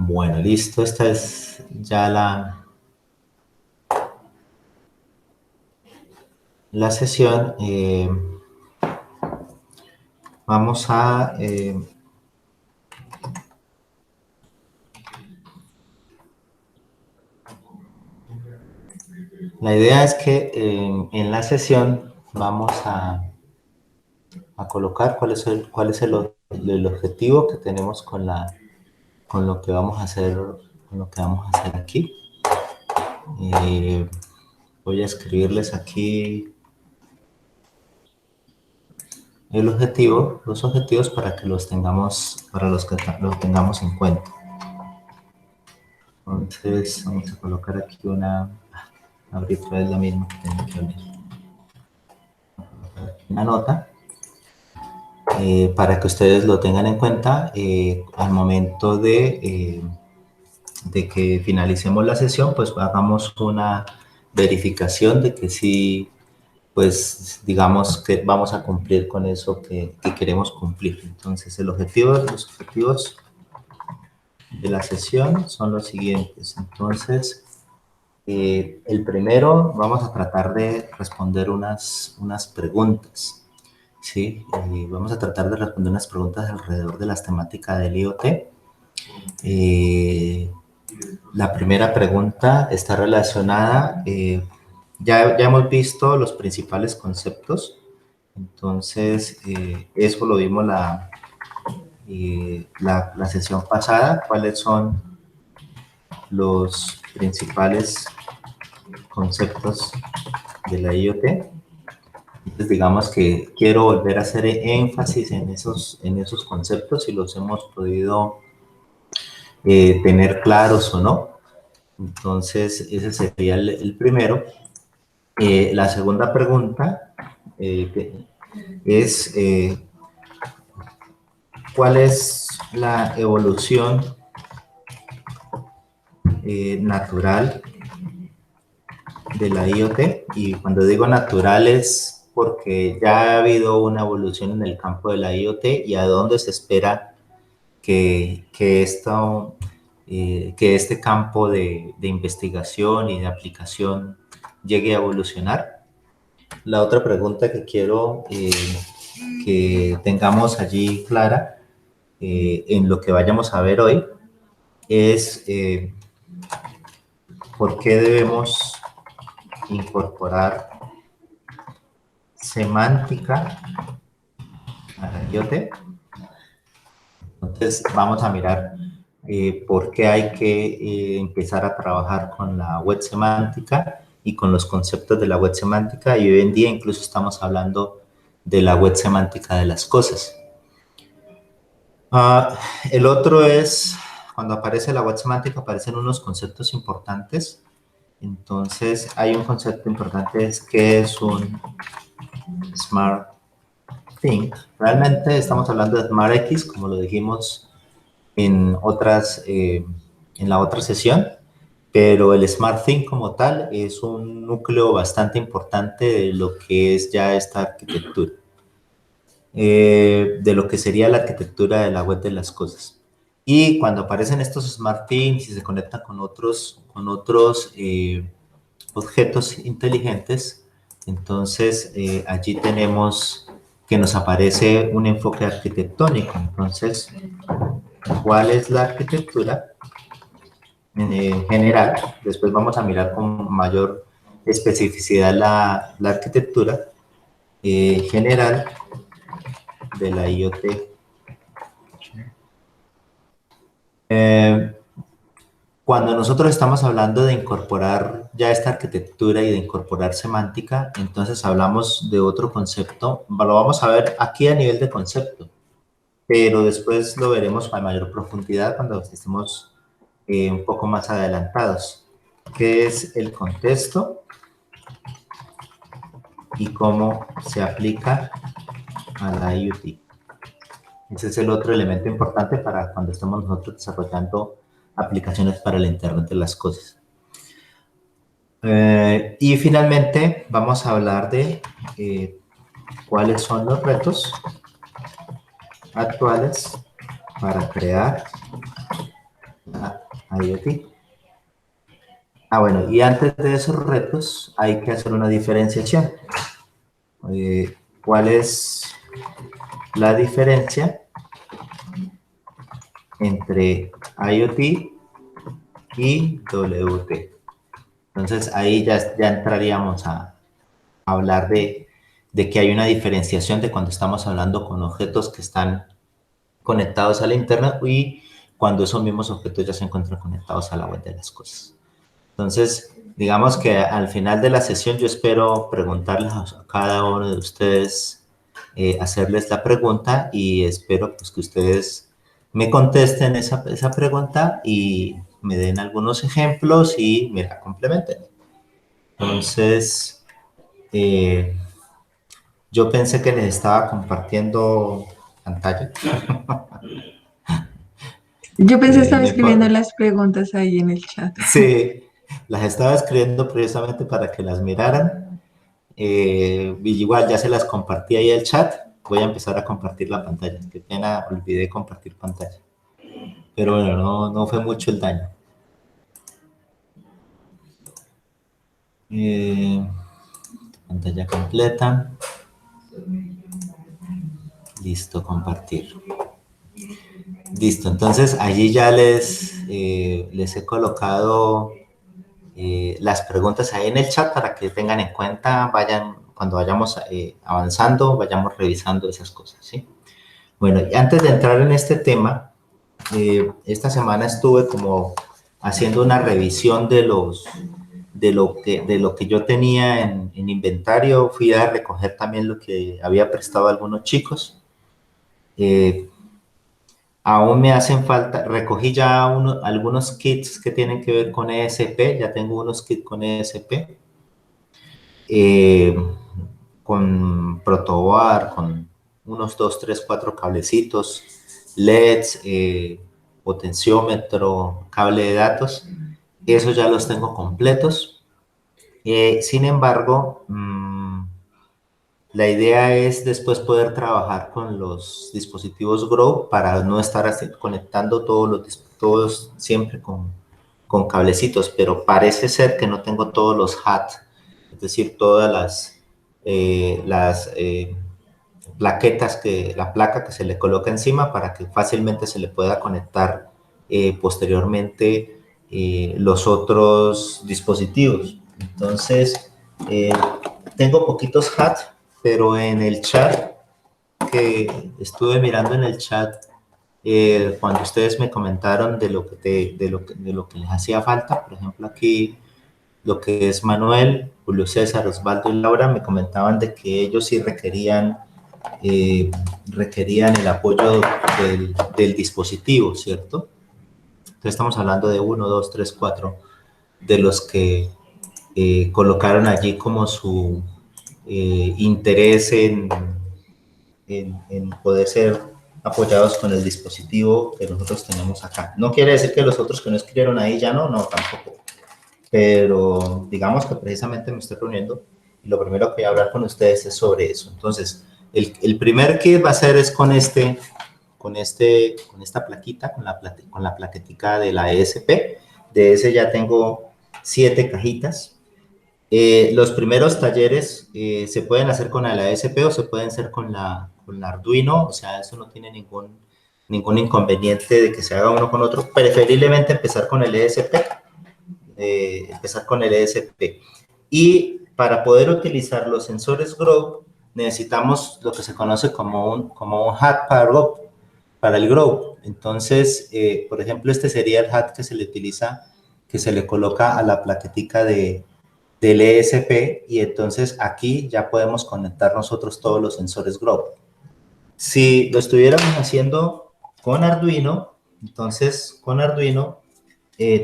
Bueno, listo. Esta es ya la sesión. Vamos a... la idea es que en la sesión vamos a colocar cuál es el objetivo que tenemos con lo que vamos a hacer, aquí. Voy a escribirles aquí los objetivos para que los tengamos en cuenta. Entonces vamos a colocar aquí abrir otra vez la misma que tengo que abrir. Una nota para que ustedes lo tengan en cuenta al momento de que finalicemos la sesión, pues hagamos una verificación de que sí, pues digamos que vamos a cumplir con eso que queremos cumplir. Entonces los objetivos de la sesión son los siguientes. Entonces, el primero, vamos a tratar de responder unas preguntas, ¿sí? Vamos a tratar de responder unas preguntas alrededor de las temáticas del IoT. La primera pregunta está relacionada, ya hemos visto los principales conceptos, entonces eso lo vimos la sesión pasada, cuáles son los principales conceptos de la IoT. Entonces, digamos que quiero volver a hacer énfasis en esos conceptos, si los hemos podido tener claros o no. Entonces, ese sería el primero. La segunda pregunta es ¿cuál es la evolución natural de la IoT? Y cuando digo natural es porque ya ha habido una evolución en el campo de la IoT y a dónde se espera que este campo de investigación y de aplicación llegue a evolucionar. La otra pregunta que quiero que tengamos allí clara en lo que vayamos a ver hoy es ¿por qué debemos incorporar semántica a la IoT? Entonces vamos a mirar por qué hay que empezar a trabajar con la web semántica y con los conceptos de la web semántica, y hoy en día incluso estamos hablando de la web semántica de las cosas. El otro es, cuando aparece la web semántica, aparecen unos conceptos importantes. Entonces, hay un concepto importante, es que es un Smart Thing. Realmente estamos hablando de Smart X, como lo dijimos en la otra sesión, pero el Smart Thing como tal es un núcleo bastante importante de lo que es ya esta arquitectura. De lo que sería la arquitectura de la web de las cosas. Y cuando aparecen estos Smart Things y se conectan con otros objetos inteligentes, entonces allí tenemos que nos aparece un enfoque arquitectónico. Entonces, ¿cuál es la arquitectura en general? Después vamos a mirar con mayor especificidad la arquitectura general de la IoT. Cuando nosotros estamos hablando de incorporar ya esta arquitectura y de incorporar semántica, entonces hablamos de otro concepto. Lo vamos a ver aquí a nivel de concepto, pero después lo veremos a mayor profundidad cuando estemos un poco más adelantados, que es el contexto y cómo se aplica a la IoT. Ese es el otro elemento importante para cuando estemos nosotros desarrollando aplicaciones para el Internet de las cosas. Y finalmente vamos a hablar de cuáles son los retos actuales para crear la IoT. Bueno, y antes de esos retos hay que hacer una diferenciación. ¿Cuál es la diferencia entre IoT y WT? Entonces ahí ya entraríamos a hablar de que hay una diferenciación de cuando estamos hablando con objetos que están conectados a la internet y cuando esos mismos objetos ya se encuentran conectados a la web de las cosas. Entonces, digamos que al final de la sesión yo espero preguntarles a cada uno de ustedes, hacerles la pregunta y espero pues, que ustedes me contesten esa pregunta y me den algunos ejemplos y me la complementen. Entonces, yo pensé que les estaba compartiendo pantalla. Yo pensé estaba Me escribiendo las preguntas ahí en el chat. Sí, las estaba escribiendo precisamente para que las miraran. Y igual ya se las compartí ahí al chat. Voy a empezar a compartir la pantalla. Qué pena, olvidé compartir pantalla. Pero bueno, no fue mucho el daño. Pantalla completa. Listo, compartir. Listo, entonces allí ya les he colocado las preguntas ahí en el chat para que tengan en cuenta, cuando vayamos avanzando, vayamos revisando esas cosas, ¿sí? Bueno, y antes de entrar en este tema, esta semana estuve como haciendo una revisión de lo que yo tenía en inventario. Fui a recoger también lo que había prestado a algunos chicos. Aún me hacen falta, recogí ya algunos kits que tienen que ver con ESP, ya tengo unos kits con ESP, con protoboard, con unos 2, 3, 4 cablecitos, LEDs, potenciómetro, cable de datos, esos ya los tengo completos. Sin embargo, la idea es después poder trabajar con los dispositivos Grow para no estar conectando todos siempre con cablecitos, pero parece ser que no tengo todos los HAT, es decir, todas las plaquetas, la placa que se le coloca encima para que fácilmente se le pueda conectar posteriormente los otros dispositivos. Entonces, tengo poquitos HAT, pero en el chat que estuve mirando en el chat, cuando ustedes me comentaron de lo que les hacía falta, por ejemplo aquí lo que es Manuel, Julio César, Osvaldo y Laura me comentaban de que ellos sí requerían el apoyo del dispositivo, ¿cierto? Entonces estamos hablando de 1, 2, 3, 4 de los que colocaron allí como su interés en poder ser apoyados con el dispositivo que nosotros tenemos acá. No quiere decir que los otros que no escribieron ahí ya no tampoco. Pero digamos que precisamente me estoy reuniendo y lo primero que voy a hablar con ustedes es sobre eso. Entonces, el primer kit va a ser es con esta plaquita, con la plaquetica de la ESP. De ese ya tengo 7 cajitas. Los primeros talleres se pueden hacer con la ESP o se pueden hacer con la Arduino, o sea, eso no tiene ningún inconveniente de que se haga uno con otro. Preferiblemente empezar con el ESP, Y para poder utilizar los sensores Grow, necesitamos lo que se conoce como un hat para el Grow. Entonces, por ejemplo, este sería el hat que se le utiliza, que se le coloca a la plaquetica del ESP, y entonces aquí ya podemos conectar nosotros todos los sensores Grow. Si lo estuviéramos haciendo con Arduino, entonces con Arduino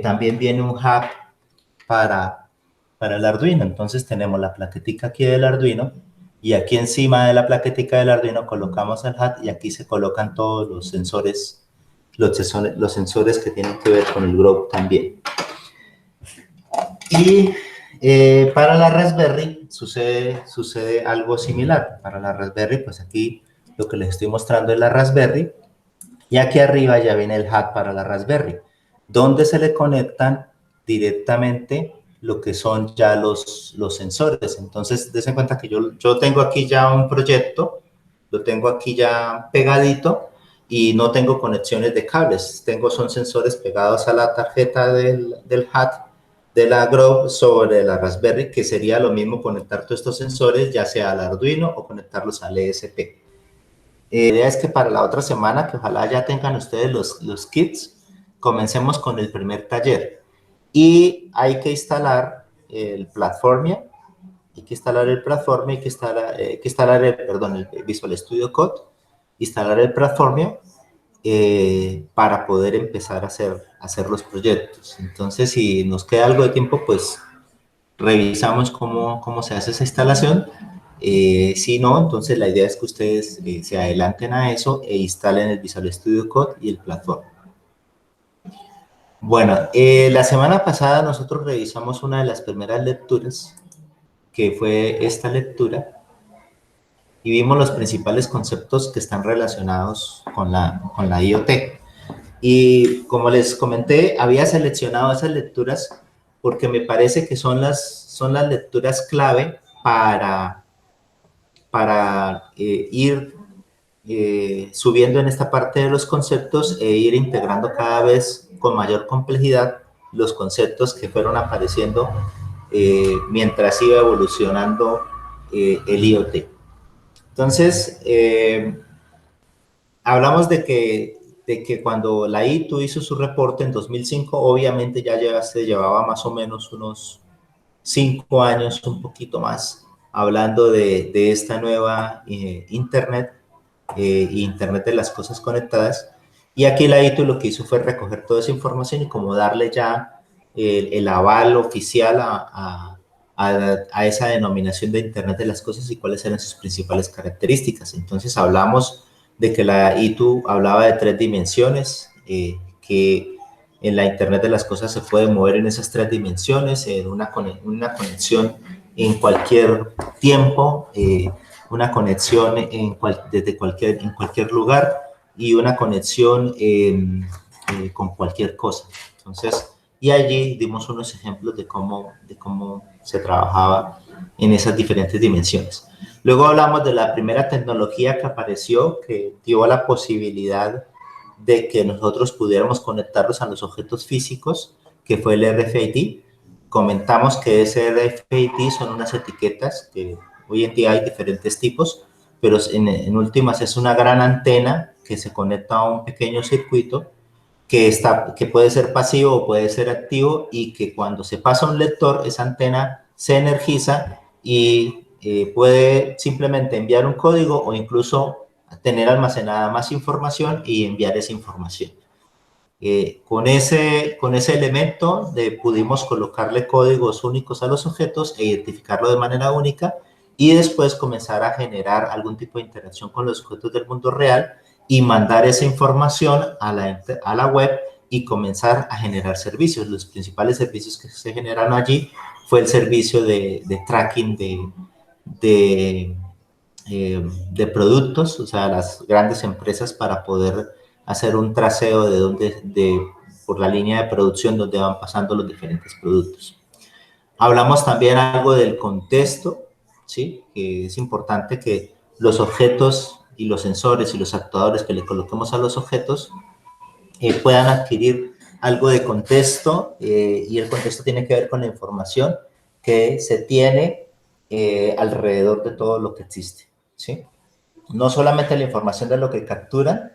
también viene un hub para el Arduino. Entonces tenemos la plaquetica aquí del Arduino y aquí encima de la plaquetica del Arduino colocamos el HAT y aquí se colocan todos los sensores que tienen que ver con el Grow también. Y para la Raspberry sucede algo similar. Para la Raspberry, pues aquí lo que les estoy mostrando es la Raspberry y aquí arriba ya viene el HAT para la Raspberry. donde se le conectan directamente lo que son ya los sensores. Entonces, des en cuenta que yo tengo aquí ya un proyecto, lo tengo aquí ya pegadito y no tengo conexiones de cables. Son sensores pegados a la tarjeta del HAT de la Grove sobre la Raspberry, que sería lo mismo conectar todos estos sensores, ya sea al Arduino o conectarlos al ESP. La idea es que para la otra semana, que ojalá ya tengan ustedes los kits, comencemos con el primer taller. Y hay que instalar el Platformia, hay que instalar el Platformia, hay que instalar el Visual Studio Code, instalar el Platformia para poder empezar a hacer los proyectos. Entonces, si nos queda algo de tiempo, pues revisamos cómo se hace esa instalación. Si no, entonces la idea es que ustedes se adelanten a eso e instalen el Visual Studio Code y el Platform. Bueno, la semana pasada nosotros revisamos una de las primeras lecturas, que fue esta lectura, y vimos los principales conceptos que están relacionados con la IoT. Y como les comenté, había seleccionado esas lecturas porque me parece que son las lecturas clave para ir subiendo en esta parte de los conceptos e ir integrando cada vez con mayor complejidad los conceptos que fueron apareciendo mientras iba evolucionando el IoT. Entonces, hablamos de que cuando la ITU hizo su reporte en 2005, obviamente ya se llevaba más o menos unos 5 años, un poquito más, hablando de esta nueva Internet, Internet de las cosas conectadas. Y aquí la ITU lo que hizo fue recoger toda esa información y como darle ya el aval oficial a esa denominación de Internet de las cosas y cuáles eran sus principales características. Entonces hablamos de que la ITU hablaba de 3 dimensiones, que en la Internet de las cosas se puede mover en esas 3 dimensiones, en una conexión en cualquier tiempo, una conexión en cualquier lugar y una conexión con cualquier cosa. Entonces, y allí dimos unos ejemplos de cómo se trabajaba en esas diferentes dimensiones. Luego hablamos de la primera tecnología que apareció, que dio la posibilidad de que nosotros pudiéramos conectarlos a los objetos físicos, que fue el RFID. Comentamos que ese RFID son unas etiquetas que hoy en día hay diferentes tipos, pero en últimas es una gran antena que se conecta a un pequeño circuito que puede ser pasivo o puede ser activo y que cuando se pasa a un lector, esa antena se energiza y puede simplemente enviar un código o incluso tener almacenada más información y enviar esa información. Con ese elemento pudimos colocarle códigos únicos a los objetos e identificarlo de manera única y después comenzar a generar algún tipo de interacción con los objetos del mundo real y mandar esa información a la web y comenzar a generar servicios. Los principales servicios que se generaron allí fue el servicio de tracking de productos, o sea, las grandes empresas para poder hacer un traceo por la línea de producción donde van pasando los diferentes productos. Hablamos también algo del contexto, ¿sí? Que es importante que los objetos y los sensores y los actuadores que le coloquemos a los objetos puedan adquirir algo de contexto y el contexto tiene que ver con la información que se tiene alrededor de todo lo que existe, ¿sí? No solamente la información de lo que capturan,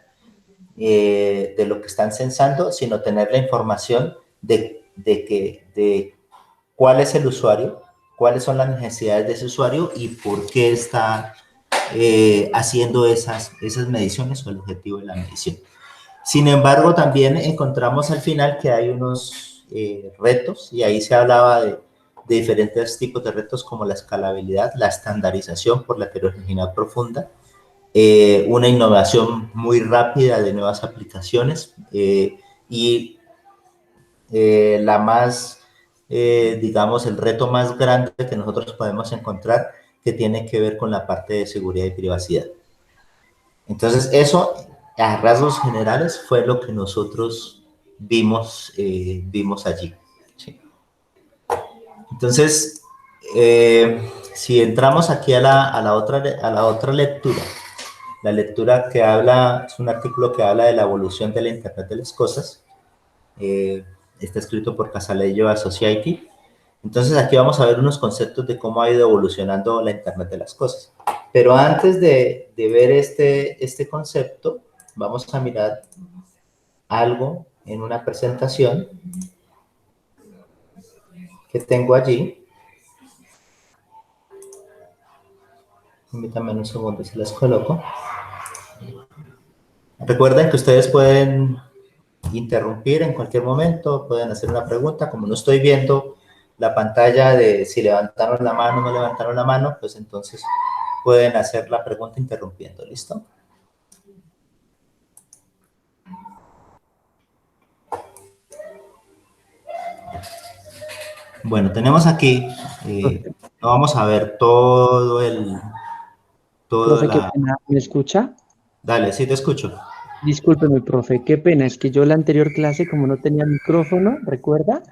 de lo que están sensando, sino tener la información de cuál es el usuario, cuáles son las necesidades de ese usuario y por qué está haciendo esas mediciones o el objetivo de la medición. Sin embargo, también encontramos al final que hay unos retos y ahí se hablaba de diferentes tipos de retos como la escalabilidad, la estandarización por la heterogeneidad profunda, una innovación muy rápida de nuevas aplicaciones y digamos, el reto más grande que nosotros podemos encontrar que tiene que ver con la parte de seguridad y privacidad. Entonces, eso, a rasgos generales, fue lo que nosotros vimos allí. ¿Sí? Entonces, si entramos aquí a la otra lectura, la lectura que habla, es un artículo que habla de la evolución de la Internet de las Cosas, está escrito por Casaleggio Associati. Entonces aquí vamos a ver unos conceptos de cómo ha ido evolucionando la Internet de las Cosas. Pero antes de ver este concepto, vamos a mirar algo en una presentación que tengo allí. Permítanme un segundo si las coloco. Recuerden que ustedes pueden interrumpir en cualquier momento, pueden hacer una pregunta. Como no estoy viendo la pantalla de si levantaron la mano o no levantaron la mano, pues entonces pueden hacer la pregunta interrumpiendo. ¿Listo? Bueno, tenemos aquí, vamos a ver todo Profe, qué la... pena, ¿me escucha? Dale, sí te escucho. Discúlpeme, profe, qué pena, es que yo la anterior clase, como no tenía micrófono, ¿recuerda?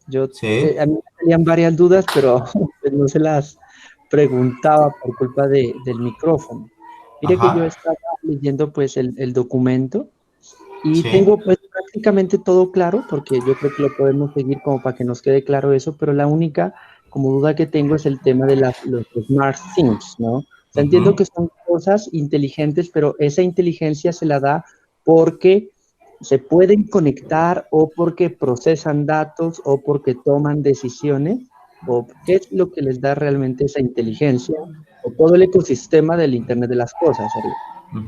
Yo, Sí. a mí me salían varias dudas, pero pues, no se las preguntaba por culpa del micrófono. Mire que yo Ajá. estaba leyendo pues el documento y Sí. tengo pues prácticamente todo claro, porque yo creo que lo podemos seguir como para que nos quede claro eso, pero la única como duda que tengo es el tema de los smart things, ¿no? O sea, entiendo Uh-huh. que son cosas inteligentes, pero esa inteligencia se la da porque se pueden conectar o porque procesan datos o porque toman decisiones, o qué es lo que les da realmente esa inteligencia, o todo el ecosistema del Internet de las cosas, sería.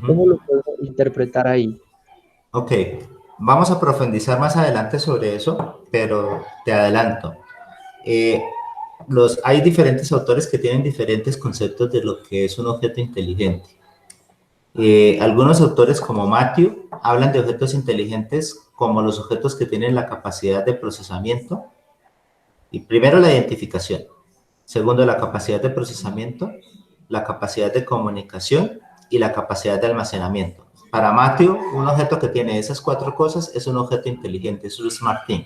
¿Cómo Uh-huh. lo puedo interpretar ahí? Ok, vamos a profundizar más adelante sobre eso, pero te adelanto. Eh, hay diferentes autores que tienen diferentes conceptos de lo que es un objeto inteligente. Algunos autores como Matthew hablan de objetos inteligentes como los objetos que tienen la capacidad de procesamiento. Y primero la identificación, segundo la capacidad de procesamiento, la capacidad de comunicación y la capacidad de almacenamiento. Para Matthew, un objeto que tiene esas cuatro cosas es un objeto inteligente, es un smart thing.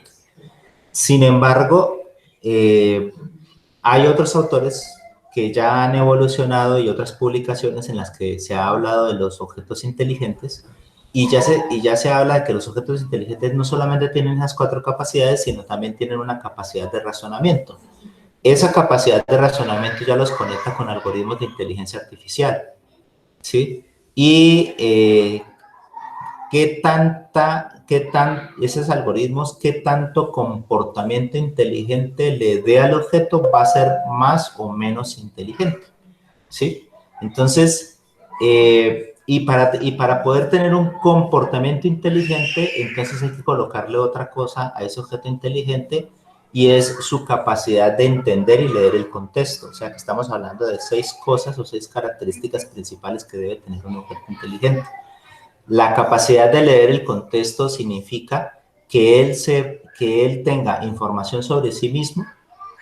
Sin embargo, hay otros autores que ya han evolucionado y otras publicaciones en las que se ha hablado de los objetos inteligentes y ya se habla de que los objetos inteligentes no solamente tienen esas cuatro capacidades, sino también tienen una capacidad de razonamiento. Esa capacidad de razonamiento ya los conecta con algoritmos de inteligencia artificial, ¿sí? Y esos algoritmos, qué tanto comportamiento inteligente le dé al objeto va a ser más o menos inteligente, ¿sí? Entonces, y para poder tener un comportamiento inteligente, entonces hay que colocarle otra cosa a ese objeto inteligente y es su capacidad de entender y leer el contexto. O sea, que estamos hablando de 6 cosas o 6 características principales que debe tener un objeto inteligente. La capacidad de leer el contexto significa que él tenga información sobre sí mismo,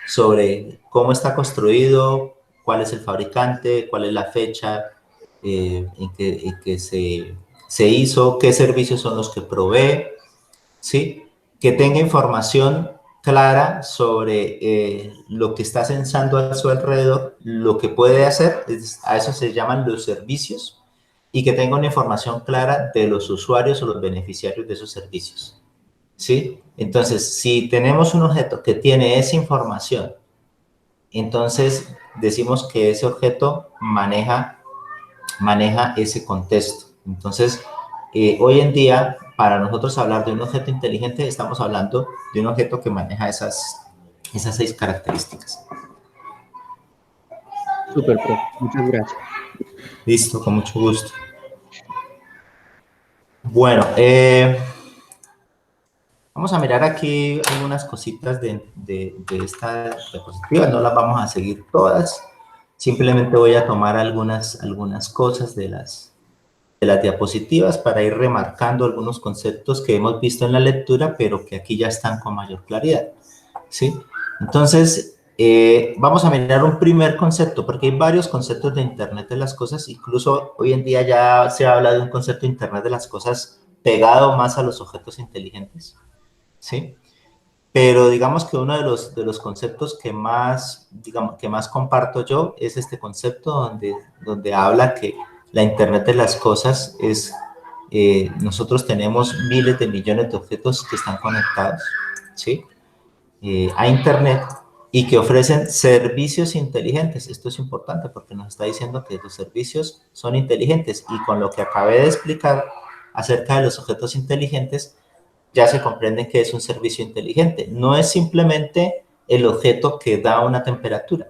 sobre cómo está construido, cuál es el fabricante, cuál es la fecha en que se hizo, qué servicios son los que provee, ¿sí? Que tenga información clara sobre lo que está censando a su alrededor, lo que puede hacer, a eso se llaman los servicios, y que tenga una información clara de los usuarios o los beneficiarios de esos servicios, ¿sí? Entonces, si tenemos un objeto que tiene esa información, entonces decimos que ese objeto maneja ese contexto. Entonces, hoy en día, para nosotros hablar de un objeto inteligente, estamos hablando de un objeto que maneja esas 6 características. Súper, profe, muchas gracias. Listo, con mucho gusto. Bueno, vamos a mirar aquí algunas cositas de esta diapositiva. No las vamos a seguir todas. Simplemente voy a tomar algunas cosas de las diapositivas para ir remarcando algunos conceptos que hemos visto en la lectura, pero que aquí ya están con mayor claridad, ¿sí? Entonces, vamos a mirar un primer concepto, porque hay varios conceptos de Internet de las cosas. Incluso hoy en día ya se habla de un concepto de Internet de las cosas pegado más a los objetos inteligentes. ¿sí? Pero digamos que uno de los conceptos que más, digamos, que más comparto yo es este concepto donde habla que la Internet de las cosas es, nosotros tenemos miles de millones de objetos que están conectados, ¿sí? A Internet y que ofrecen servicios inteligentes. Esto es importante porque nos está diciendo que los servicios son inteligentes y con lo que acabé de explicar acerca de los objetos inteligentes, ya se comprende que es un servicio inteligente. No es simplemente el objeto que da una temperatura,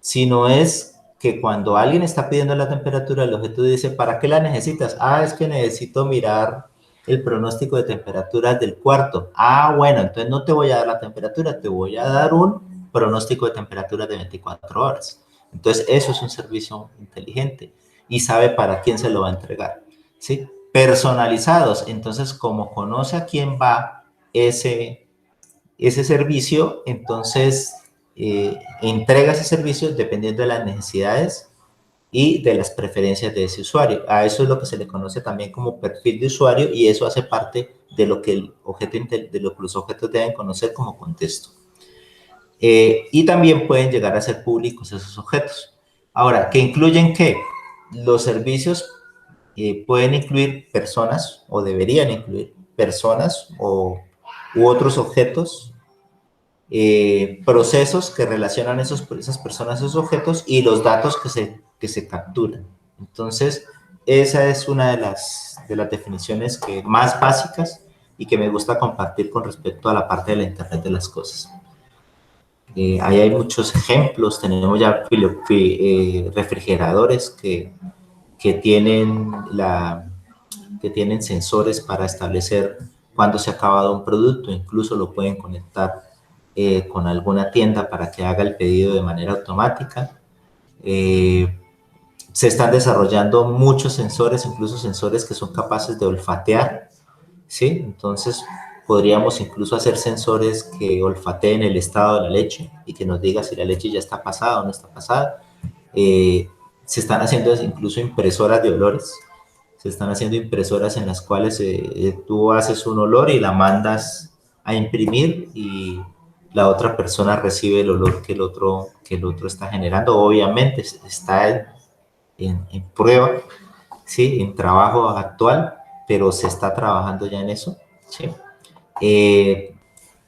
sino es que cuando alguien está pidiendo la temperatura, el objeto dice, ¿para qué la necesitas? Ah, es que necesito mirar el pronóstico de temperaturas del cuarto. Ah, bueno, entonces no te voy a dar la temperatura, te voy a dar un pronóstico de temperaturas de 24 horas. Entonces, eso es un servicio inteligente y sabe para quién se lo va a entregar, ¿sí? Personalizados, entonces, como conoce a quién va ese servicio, entonces entrega ese servicio dependiendo de las necesidades y de las preferencias de ese usuario. A eso es lo que se le conoce también como perfil de usuario y eso hace parte de lo que, de lo que los objetos deben conocer como contexto. Y también pueden llegar a ser públicos esos objetos. Ahora, ¿qué incluyen qué? Los servicios pueden incluir personas o deberían incluir personas u otros objetos, procesos que relacionan esas personas, esos objetos y los datos que se capturan. Entonces, esa es una de las definiciones más básicas y que me gusta compartir con respecto a la parte de la Internet de las cosas. Ahí hay muchos ejemplos, tenemos ya refrigeradores que tienen que tienen sensores para establecer cuándo se ha acabado un producto, incluso lo pueden conectar con alguna tienda para que haga el pedido de manera automática. Se están desarrollando muchos sensores, incluso sensores que son capaces de olfatear, ¿sí? Entonces, podríamos incluso hacer sensores que olfateen el estado de la leche y que nos diga si la leche ya está pasada o no está pasada. Se están haciendo incluso impresoras de olores. Se están haciendo impresoras en las cuales tú haces un olor y la mandas a imprimir y la otra persona recibe el olor que el otro está generando. Obviamente está en prueba, ¿sí? En trabajo actual, pero se está trabajando ya en eso, ¿sí?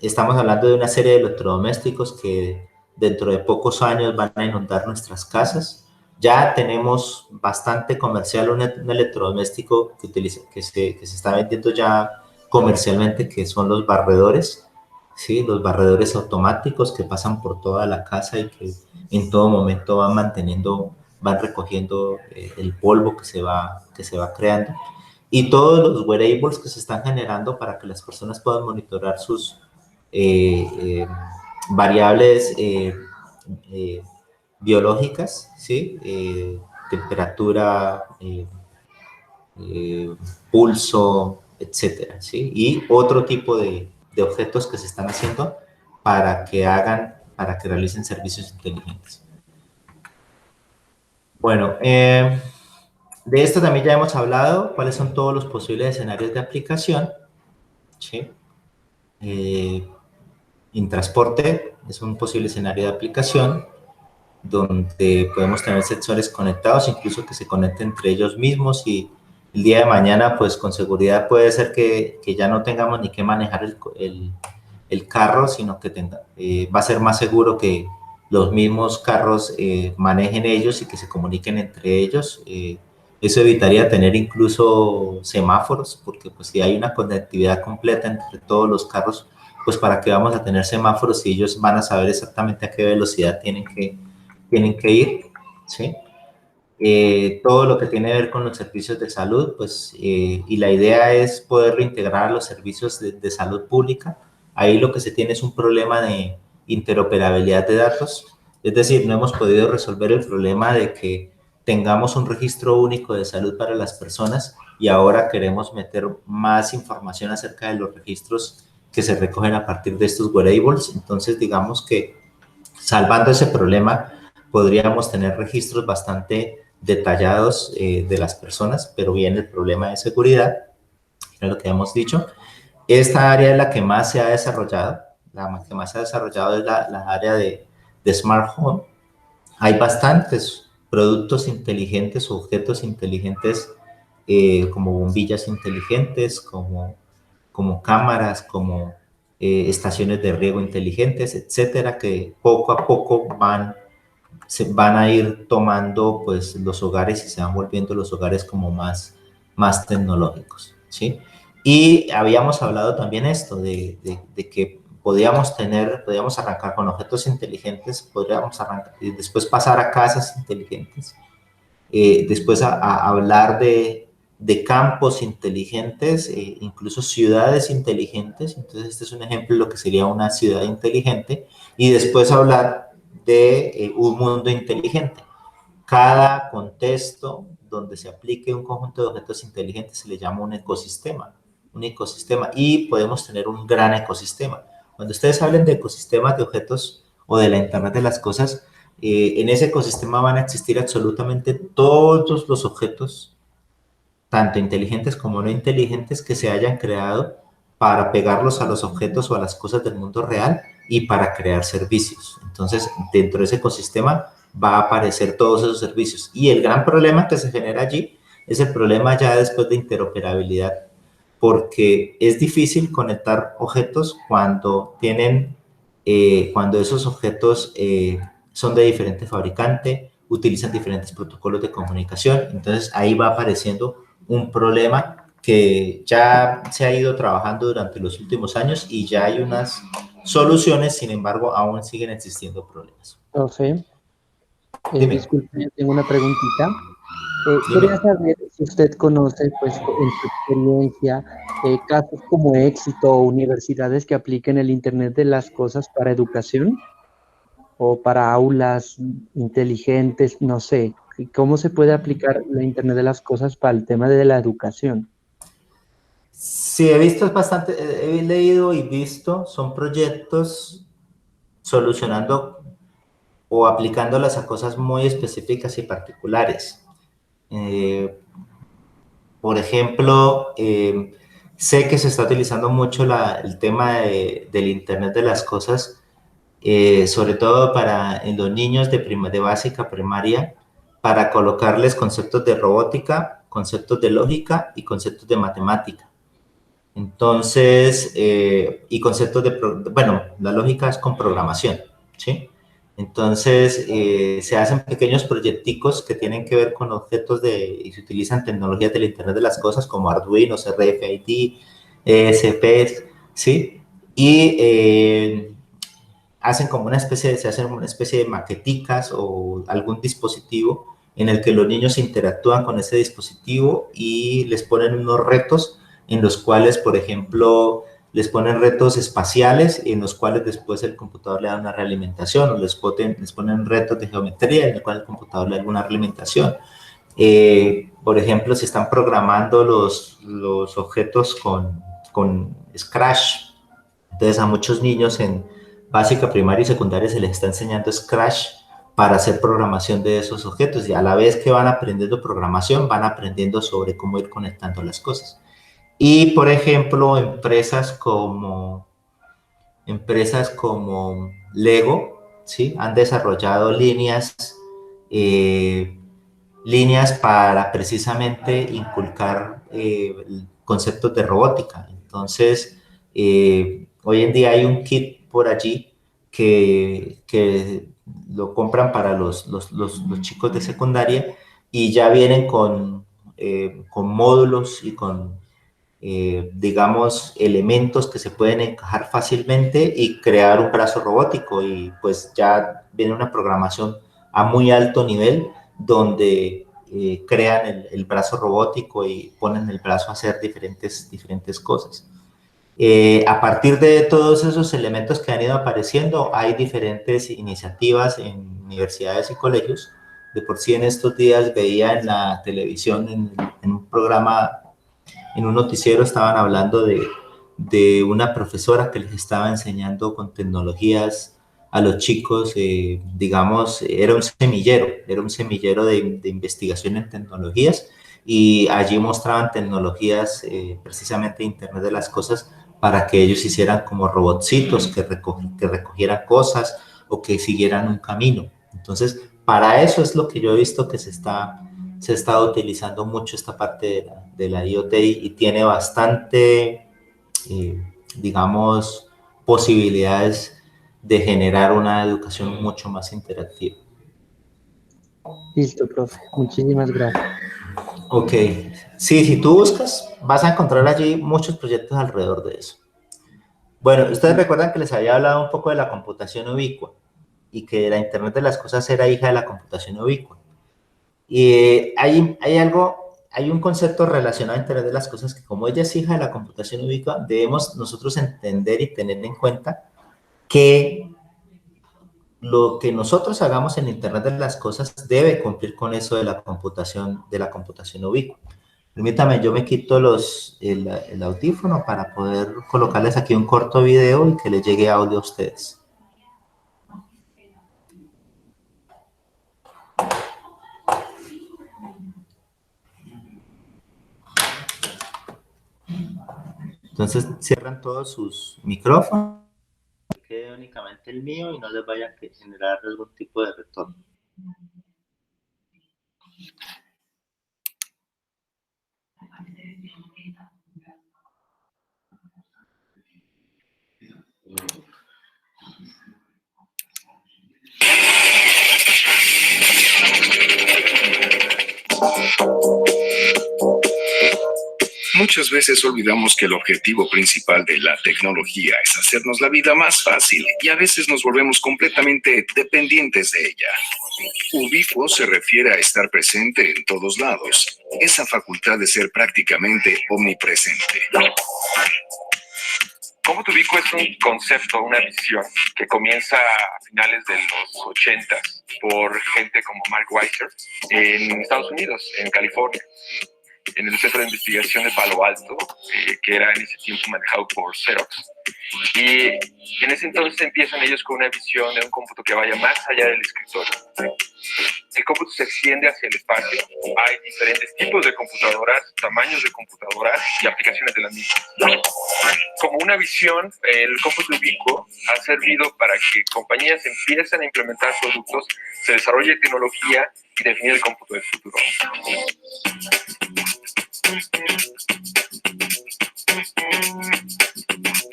Estamos hablando de una serie de electrodomésticos que dentro de pocos años van a inundar nuestras casas. Ya tenemos bastante comercial un electrodoméstico que se está vendiendo ya comercialmente, que son los barredores, ¿sí? Los barredores automáticos que pasan por toda la casa y que en todo momento van recogiendo el polvo que se va creando. Y todos los wearables que se están generando para que las personas puedan monitorar sus variables biológicas, ¿sí? Temperatura, pulso, etcétera, ¿sí? Y otro tipo de objetos que se están haciendo para que realicen servicios inteligentes. Bueno, de esto también ya hemos hablado, cuáles son todos los posibles escenarios de aplicación, ¿sí? En transporte es un posible escenario de aplicación donde podemos tener sensores conectados, incluso que se conecten entre ellos mismos y el día de mañana, pues con seguridad puede ser que ya no tengamos ni que manejar el carro, sino que va a ser más seguro que los mismos carros manejen ellos y que se comuniquen entre ellos. Eso evitaría tener incluso semáforos, porque pues si hay una conectividad completa entre todos los carros, pues para qué vamos a tener semáforos si ellos van a saber exactamente a qué velocidad tienen que ir, ¿sí? Todo lo que tiene que ver con los servicios de salud, pues, y la idea es poder reintegrar los servicios de salud pública. Ahí lo que se tiene es un problema de interoperabilidad de datos, es decir, no hemos podido resolver el problema de que tengamos un registro único de salud para las personas y ahora queremos meter más información acerca de los registros que se recogen a partir de estos wearables. Entonces, digamos que salvando ese problema, podríamos tener registros bastante detallados de las personas, pero viene el problema de seguridad, es lo que hemos dicho. Esta área es la que más se ha desarrollado, la que más se ha desarrollado es la área de Smart Home. Hay bastantes productos inteligentes, objetos inteligentes, como bombillas inteligentes, como cámaras, como estaciones de riego inteligentes, etcétera, que poco a poco se van a ir tomando pues los hogares y se van volviendo los hogares como más tecnológicos, ¿sí? Y habíamos hablado también esto de que podíamos arrancar con objetos inteligentes, podríamos arrancar y después pasar a casas inteligentes, después a hablar de campos inteligentes, incluso ciudades inteligentes. Entonces, este es un ejemplo de lo que sería una ciudad inteligente. Y después hablar de un mundo inteligente. Cada contexto donde se aplique un conjunto de objetos inteligentes se le llama un ecosistema, y podemos tener un gran ecosistema. Cuando ustedes hablen de ecosistemas de objetos o de la Internet de las cosas, en ese ecosistema van a existir absolutamente todos los objetos, tanto inteligentes como no inteligentes, que se hayan creado para pegarlos a los objetos o a las cosas del mundo real y para crear servicios. Entonces, dentro de ese ecosistema va a aparecer todos esos servicios. Y el gran problema que se genera allí es el problema ya después de interoperabilidad, porque es difícil conectar objetos cuando esos objetos son de diferente fabricante, utilizan diferentes protocolos de comunicación. Entonces ahí va apareciendo un problema que ya se ha ido trabajando durante los últimos años y ya hay unas soluciones. Sin embargo, aún siguen existiendo problemas. Profe, Dime. disculpe, tengo una preguntita. Dime. Quería saber si usted conoce, pues, en su experiencia, casos como éxito o universidades que apliquen el Internet de las cosas para educación o para aulas inteligentes, no sé. ¿Cómo se puede aplicar la Internet de las cosas para el tema de la educación? Sí, he visto bastante, he leído y visto, son proyectos solucionando o aplicándolas a cosas muy específicas y particulares. Por ejemplo, sé que se está utilizando mucho el tema del Internet de las cosas, sobre todo en los niños de básica primaria, para colocarles conceptos de robótica, conceptos de lógica y conceptos de matemática. Entonces, y conceptos bueno, la lógica es con programación, ¿sí? Entonces, se hacen pequeños proyecticos que tienen que ver con objetos y se utilizan tecnologías del Internet de las cosas como Arduino, RFID, ESPs, ¿sí? Y se hacen una especie de maqueticas o algún dispositivo en el que los niños interactúan con ese dispositivo y les ponen unos retos en los cuales, por ejemplo, les ponen retos espaciales en los cuales después el computador le da una realimentación, o les ponen retos de geometría en el cual el computador le da una realimentación. Por ejemplo, se están programando los objetos con Scratch. Entonces, a muchos niños en básica, primaria y secundaria se les está enseñando Scratch para hacer programación de esos objetos, y a la vez que van aprendiendo programación, van aprendiendo sobre cómo ir conectando las cosas. Y, por ejemplo, empresas como Lego, ¿sí? Han desarrollado líneas para precisamente inculcar conceptos de robótica. Entonces, hoy en día hay un kit por allí que lo compran para los chicos de secundaria, y ya vienen con módulos y digamos, elementos que se pueden encajar fácilmente y crear un brazo robótico, y pues ya viene una programación a muy alto nivel donde crean el brazo robótico y ponen el brazo a hacer diferentes cosas. A partir de todos esos elementos que han ido apareciendo, hay diferentes iniciativas en universidades y colegios. De por sí, en estos días veía en la televisión, en un programa, en un noticiero, estaban hablando de una profesora que les estaba enseñando con tecnologías a los chicos, digamos, era un semillero de investigación en tecnologías, y allí mostraban tecnologías precisamente de Internet de las cosas para que ellos hicieran como robotcitos que recogieran cosas o que siguieran un camino. Entonces, para eso es lo que yo he visto que se está utilizando mucho esta parte de la IoT y tiene bastante, digamos, posibilidades de generar una educación mucho más interactiva. Listo, profe. Muchísimas gracias. Ok, sí, si tú buscas, vas a encontrar allí muchos proyectos alrededor de eso. Bueno, ustedes recuerdan que les había hablado un poco de la computación ubicua y que la Internet de las Cosas era hija de la computación ubicua. Y hay un concepto relacionado a Internet de las Cosas que como ella es hija de la computación ubicua, debemos nosotros entender y tener en cuenta que lo que nosotros hagamos en Internet de las Cosas debe cumplir con eso de la computación ubicua. Permítame, yo me quito el audífono para poder colocarles aquí un corto video y que les llegue audio a ustedes. Entonces cierran todos sus micrófonos, quede únicamente el mío y no les vaya a generar algún tipo de retorno. Muchas veces olvidamos que el objetivo principal de la tecnología es hacernos la vida más fácil y a veces nos volvemos completamente dependientes de ella. Ubicuo se refiere a estar presente en todos lados, esa facultad de ser prácticamente omnipresente. Cómputo ubicuo es un concepto, una visión que comienza a finales de los 80s por gente como Mark Weiser en Estados Unidos, en California, en el Centro de Investigación de Palo Alto, que era en ese tiempo manejado por Xerox. Y en ese entonces empiezan ellos con una visión de un cómputo que vaya más allá del escritorio. El cómputo se extiende hacia el espacio. Hay diferentes tipos de computadoras, tamaños de computadoras y aplicaciones de las mismas. Como una visión, el cómputo ubicuo ha servido para que compañías empiecen a implementar productos, se desarrolle tecnología y definir el cómputo del futuro.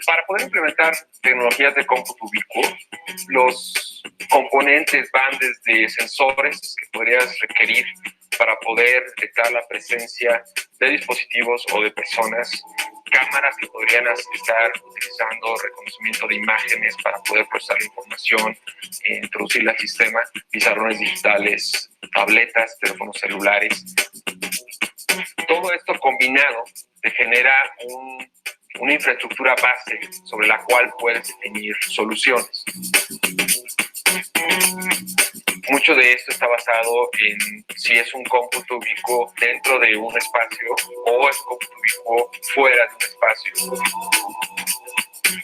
Para poder implementar tecnologías de cómputo ubicuo, los componentes van desde sensores que podrías requerir para poder detectar la presencia de dispositivos o de personas, cámaras que podrían estar utilizando reconocimiento de imágenes para poder procesar la información, introducirla al sistema, pizarrones digitales, tabletas, teléfonos celulares. Todo esto combinado te genera una infraestructura base sobre la cual puedes definir soluciones. Mucho de esto está basado en si es un cómputo ubicuo dentro de un espacio o es un cómputo ubicuo fuera de un espacio.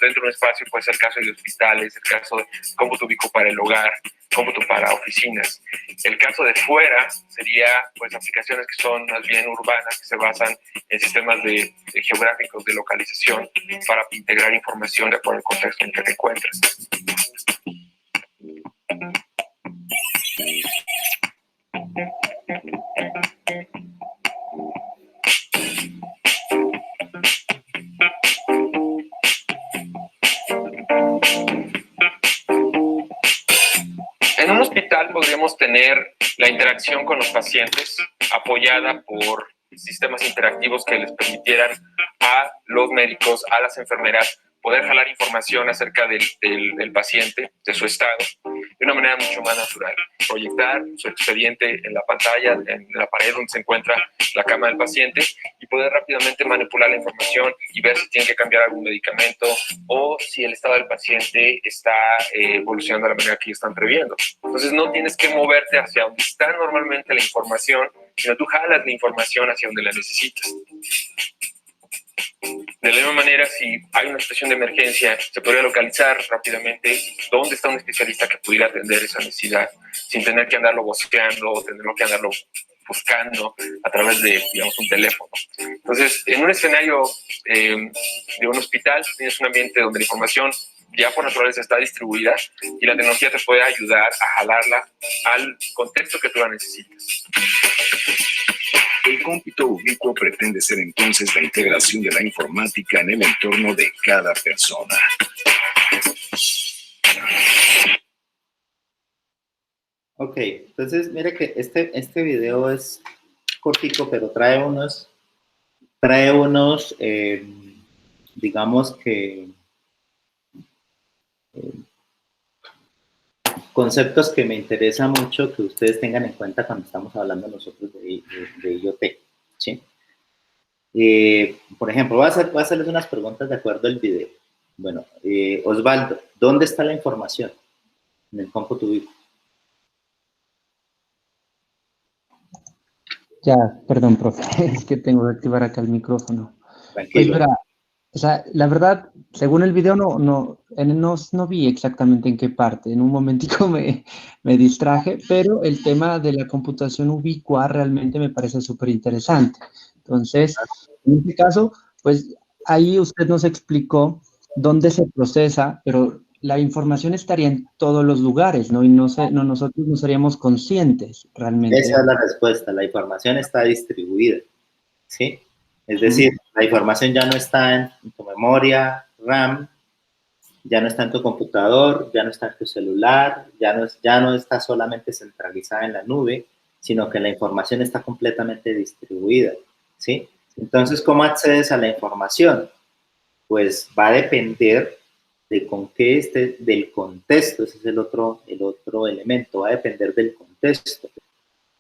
Dentro de un espacio puede ser el caso de hospitales, el caso de cómputo ubicuo para el hogar, cómputo para oficinas. El caso de fuera sería pues aplicaciones que son más bien urbanas, que se basan en sistemas de geográficos de localización para integrar información de acuerdo al contexto en que te encuentres. En un hospital podríamos tener la interacción con los pacientes apoyada por sistemas interactivos que les permitieran a los médicos, a las enfermeras, poder jalar información acerca del paciente, de su estado, de una manera mucho más natural. Proyectar su expediente en la pantalla, en la pared donde se encuentra la cama del paciente y poder rápidamente manipular la información y ver si tiene que cambiar algún medicamento o si el estado del paciente está evolucionando de la manera que ellos están previendo. Entonces no tienes que moverte hacia donde está normalmente la información, sino tú jalas la información hacia donde la necesitas. De la misma manera, si hay una situación de emergencia, se podría localizar rápidamente dónde está un especialista que pudiera atender esa necesidad, sin tener que andarlo voceando o tener que andarlo buscando a través de, digamos, un teléfono. Entonces, en un escenario de un hospital, tienes un ambiente donde la información ya por naturaleza está distribuida y la tecnología te puede ayudar a jalarla al contexto que tú la necesitas. El cómputo ubicuo pretende ser entonces la integración de la informática en el entorno de cada persona. Ok, entonces mire que este video es cortico, pero trae unos digamos que, conceptos que me interesa mucho que ustedes tengan en cuenta cuando estamos hablando nosotros de IoT, ¿sí? Por ejemplo, voy a hacerles unas preguntas de acuerdo al video. Bueno, Osvaldo, ¿dónde está la información en el cómputo ubicuo? Ya, perdón, profe, es que tengo que activar acá el micrófono. Pues Tranquilo. verá, o sea, la verdad, según el video no vi exactamente en qué parte. En un momentico me distraje, pero el tema de la computación ubicua realmente me parece súper interesante. Entonces, en este caso, pues ahí usted nos explicó dónde se procesa, pero la información estaría en todos los lugares, ¿no? Y nosotros no seríamos conscientes realmente. Esa es la respuesta, la información está distribuida, ¿sí? Es decir, la información ya no está en tu memoria RAM, ya no está en tu computador, ya no está en tu celular, ya no está solamente centralizada en la nube, sino que la información está completamente distribuida, ¿sí? Entonces, ¿cómo accedes a la información? Pues va a depender de con qué del contexto, ese es el otro elemento, va a depender del contexto.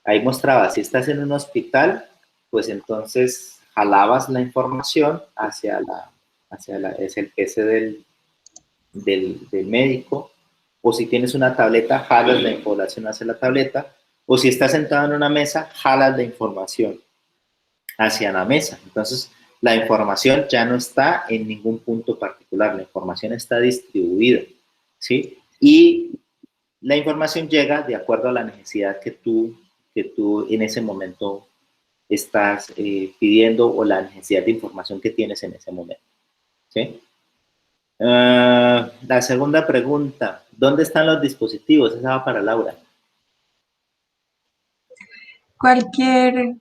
Ahí mostraba, si estás en un hospital, pues entonces jalabas la información es el PC del médico, o si tienes una tableta, jalas la información hacia la tableta, o si estás sentado en una mesa, jalas la información hacia la mesa. Entonces, la información ya no está en ningún punto particular, la información está distribuida, ¿sí? Y la información llega de acuerdo a la necesidad que tú en ese momento estás pidiendo o la necesidad de información que tienes en ese momento, ¿sí? La segunda pregunta, ¿dónde están los dispositivos? Esa va para Laura. Cualquier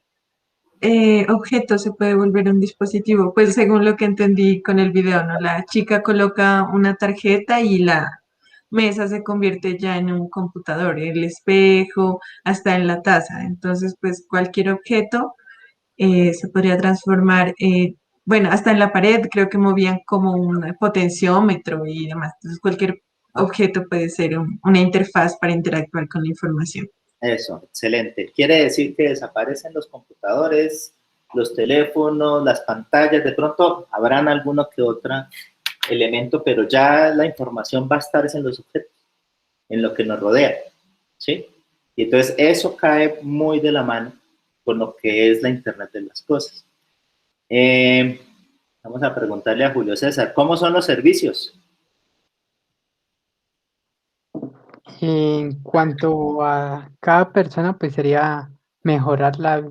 objeto se puede volver un dispositivo, pues según lo que entendí con el video, ¿no? La chica coloca una tarjeta y la mesa se convierte ya en un computador, el espejo, hasta en la taza. Entonces, pues cualquier objeto se podría transformar, bueno, hasta en la pared creo que movían como un potenciómetro y demás. Entonces, cualquier objeto puede ser una interfaz para interactuar con la información. Eso, excelente. Quiere decir que desaparecen los computadores, los teléfonos, las pantallas, de pronto habrán alguno que otro elemento, pero ya la información va a estar en los objetos, en lo que nos rodea, ¿sí? Y entonces eso cae muy de la mano con lo que es la Internet de las cosas. Vamos a preguntarle a Julio César, ¿cómo son los servicios? En cuanto a cada persona, pues sería mejorar la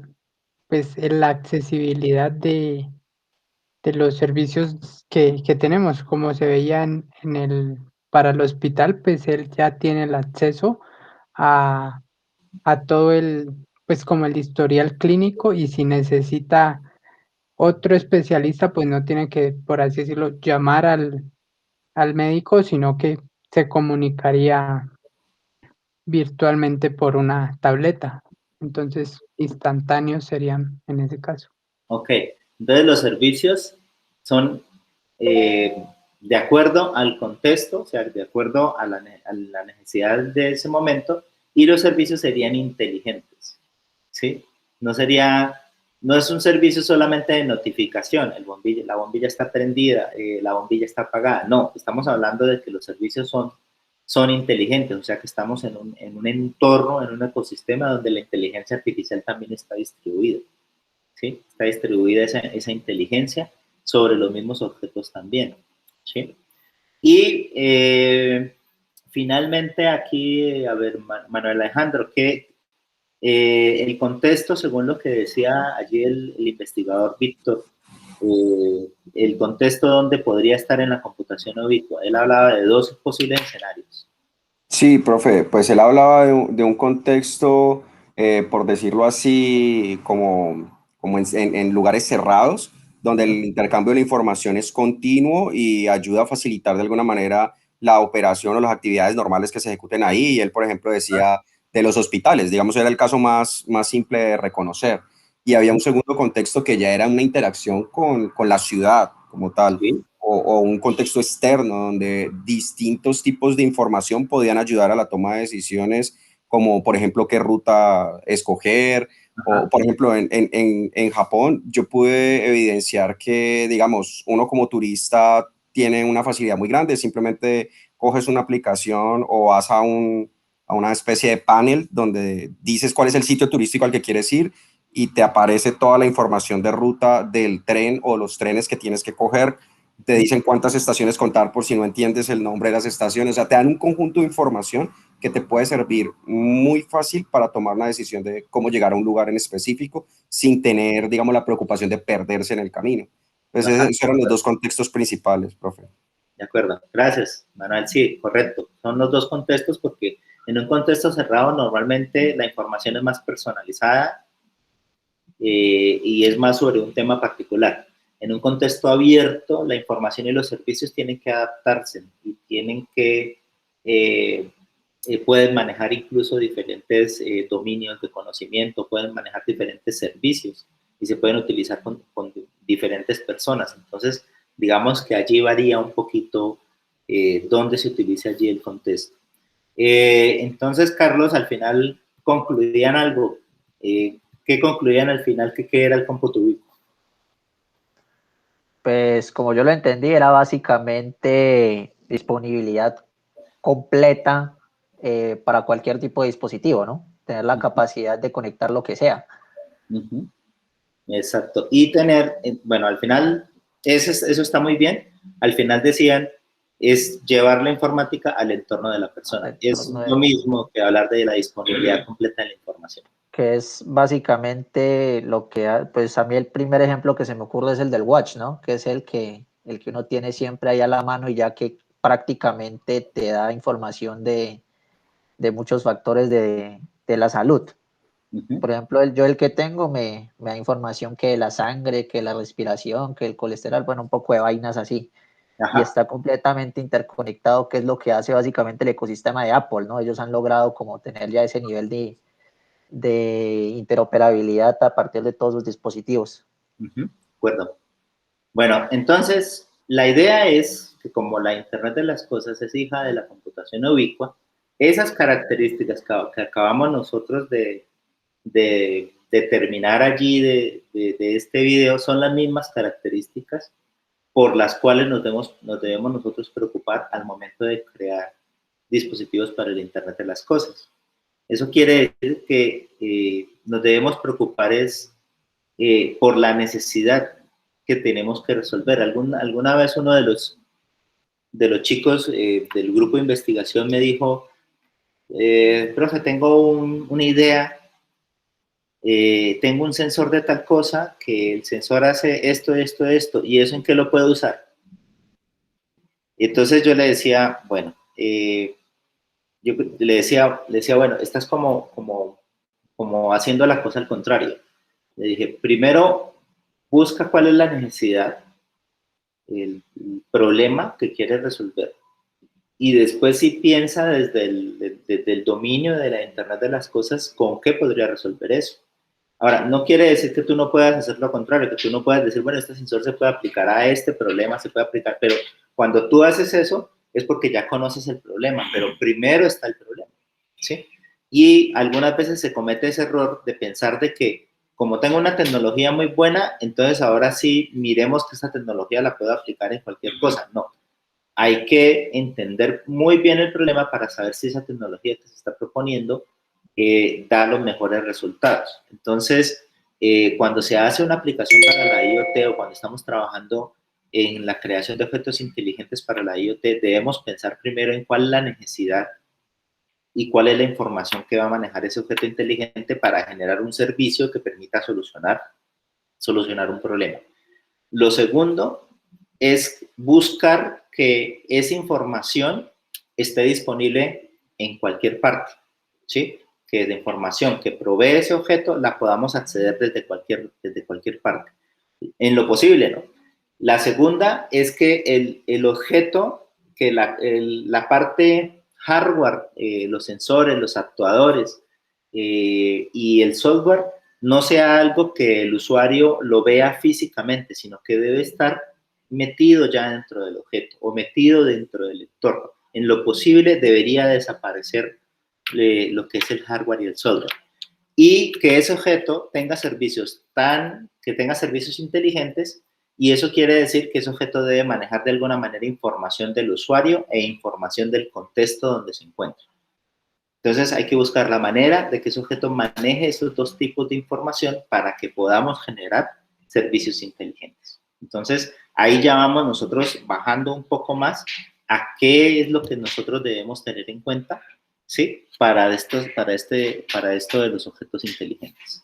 accesibilidad de los servicios que tenemos. Como se veía para el hospital, pues él ya tiene el acceso a, a todo pues como el historial clínico, y si necesita otro especialista, pues no tiene que, por así decirlo, llamar al médico, sino que se comunicaría virtualmente por una tableta. Entonces, instantáneos serían en ese caso. Ok, entonces los servicios son de acuerdo al contexto, o sea, de acuerdo a la necesidad de ese momento, y los servicios serían inteligentes, ¿sí? No es un servicio solamente de notificación, la bombilla está prendida, la bombilla está apagada, no, estamos hablando de que los servicios son inteligentes, o sea que estamos en un entorno, en un ecosistema donde la inteligencia artificial también está distribuida, ¿sí? Está distribuida esa inteligencia sobre los mismos objetos también, ¿sí? Y finalmente aquí, a ver, Manuel Alejandro, El contexto, según lo que decía allí el investigador Víctor, el contexto donde podría estar en la computación ubicua, él hablaba de dos posibles escenarios. Sí, profe, pues él hablaba de un contexto, por decirlo así, como en lugares cerrados, donde el intercambio de la información es continuo y ayuda a facilitar de alguna manera la operación o las actividades normales que se ejecuten ahí. Y él, por ejemplo, decía de los hospitales, digamos, era el caso más simple de reconocer. Y había un segundo contexto que ya era una interacción con la ciudad como tal. Sí. O un contexto externo donde distintos tipos de información podían ayudar a la toma de decisiones, como por ejemplo qué ruta escoger. Ajá. O por ejemplo en Japón yo pude evidenciar que, digamos, uno como turista tiene una facilidad muy grande, simplemente coges una aplicación o vas a una especie de panel donde dices cuál es el sitio turístico al que quieres ir y te aparece toda la información de ruta del tren o los trenes que tienes que coger. Te dicen cuántas estaciones contar por si no entiendes el nombre de las estaciones. O sea, te dan un conjunto de información que te puede servir muy fácil para tomar una decisión de cómo llegar a un lugar en específico sin tener, digamos, la preocupación de perderse en el camino. Pues esos eran los dos contextos principales, profe. De acuerdo, gracias, Manuel. Sí, correcto. Son los dos contextos porque en un contexto cerrado normalmente la información es más personalizada y es más sobre un tema particular. En un contexto abierto, la información y los servicios tienen que adaptarse y tienen que, pueden manejar incluso diferentes dominios de conocimiento, pueden manejar diferentes servicios y se pueden utilizar con diferentes personas. Entonces, digamos que allí varía un poquito dónde se utiliza allí el contexto. Entonces, Carlos, al final concluían algo. ¿Qué concluían al final que qué era el cómputo ubicua? Pues como yo lo entendí, era básicamente disponibilidad completa para cualquier tipo de dispositivo, ¿no? Tener la capacidad de conectar lo que sea. Exacto. Y tener, bueno, al final, eso está muy bien. Al final decían, es llevar la informática al entorno de la persona. Es lo mismo que hablar de la disponibilidad completa de la información. Que es básicamente lo que, pues a mí el primer ejemplo que se me ocurre es el del watch, ¿no? Que es el que uno tiene siempre ahí a la mano y ya que prácticamente te da información de muchos factores de la salud. Por ejemplo, yo el que tengo me da información que la sangre, que la respiración, que el colesterol, bueno, un poco de vainas así. Ajá. Y está completamente interconectado, que es lo que hace básicamente el ecosistema de Apple, ¿no? Ellos han logrado como tener ya ese nivel de interoperabilidad a partir de todos los dispositivos. De acuerdo. Bueno, entonces, la idea es que como la Internet de las Cosas es hija de la computación ubicua, esas características que acabamos nosotros de terminar allí de este video son las mismas características por las cuales nos debemos nosotros preocupar al momento de crear dispositivos para el Internet de las Cosas. Eso quiere decir que nos debemos preocupar por la necesidad que tenemos que resolver. Alguna vez uno de los chicos del grupo de investigación me dijo, profe, tengo una idea, tengo un sensor de tal cosa, que el sensor hace esto, ¿y eso en qué lo puedo usar? Entonces yo le decía, bueno, yo le decía, bueno, estás como haciendo la cosa al contrario. Le dije, primero, busca cuál es la necesidad, el problema que quieres resolver. Y después sí piensa desde el dominio de la Internet de las Cosas, ¿con qué podría resolver eso? Ahora, no quiere decir que tú no puedas hacer lo contrario, que tú no puedas decir, bueno, este sensor se puede aplicar a este problema, se puede aplicar, pero cuando tú haces eso es porque ya conoces el problema, pero primero está el problema, ¿sí? Y algunas veces se comete ese error de pensar de que como tengo una tecnología muy buena, entonces ahora sí miremos que esa tecnología la puedo aplicar en cualquier cosa. No, hay que entender muy bien el problema para saber si esa tecnología que se está proponiendo da los mejores resultados. Entonces, cuando se hace una aplicación para la IoT o cuando estamos trabajando en la creación de objetos inteligentes para la IoT, debemos pensar primero en cuál es la necesidad y cuál es la información que va a manejar ese objeto inteligente para generar un servicio que permita solucionar un problema. Lo segundo es buscar que esa información esté disponible en cualquier parte, ¿sí? Que la información que provee ese objeto la podamos acceder desde cualquier parte, en lo posible, ¿no? La segunda es que el objeto, que la parte hardware, los sensores, los actuadores y el software no sea algo que el usuario lo vea físicamente, sino que debe estar metido ya dentro del objeto o metido dentro del entorno. En lo posible debería desaparecer lo que es el hardware y el software. Y que ese objeto tenga servicios inteligentes, y eso quiere decir que ese objeto debe manejar de alguna manera información del usuario e información del contexto donde se encuentra. Entonces hay que buscar la manera de que ese objeto maneje esos dos tipos de información para que podamos generar servicios inteligentes. Entonces ahí ya vamos nosotros bajando un poco más a qué es lo que nosotros debemos tener en cuenta, ¿sí? Para esto de los objetos inteligentes.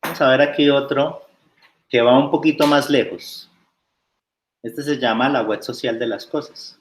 Vamos a ver aquí otro que va un poquito más lejos. Este se llama la web social de las cosas.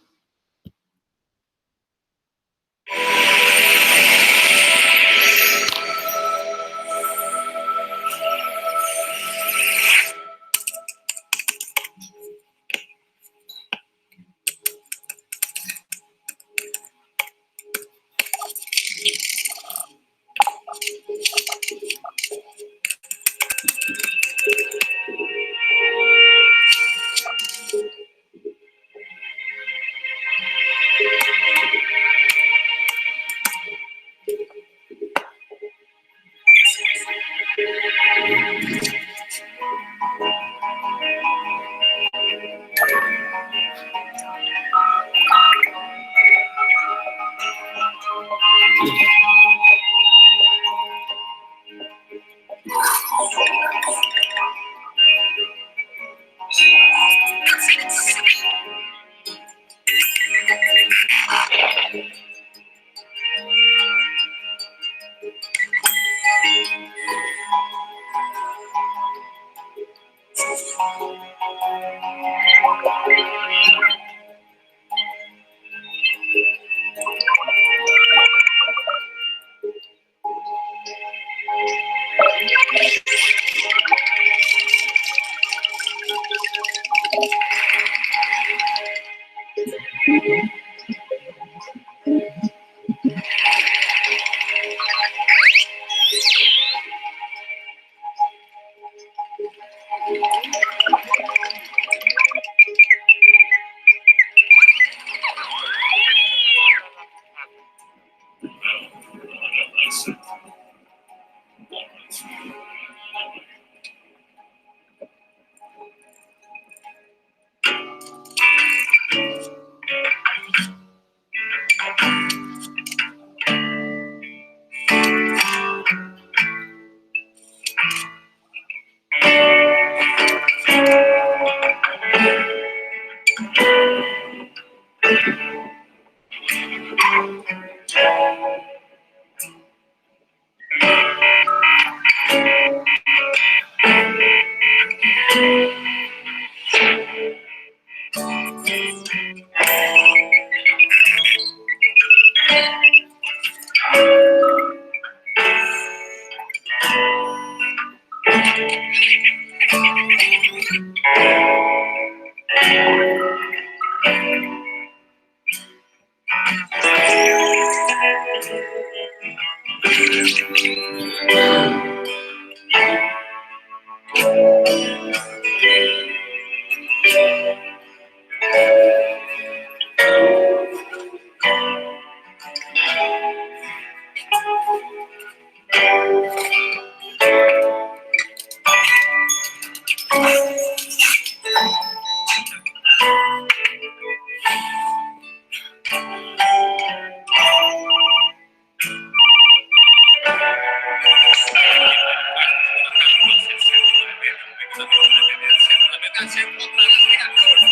¡Qué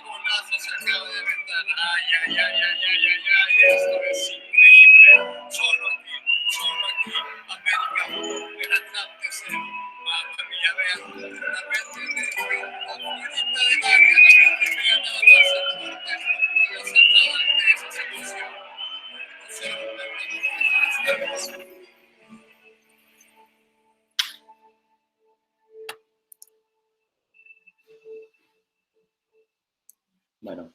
golazo se acaba de aventar! ¡Ay, ay, ay, ay, ay, ay, ay! Esto es increíble. Solo aquí, América en Atlante cero. Mamma mía, vean la mente de afuerita del área, la mente vean nada más el corte. No puede hacer nada ante esa situación. No sé, Bueno,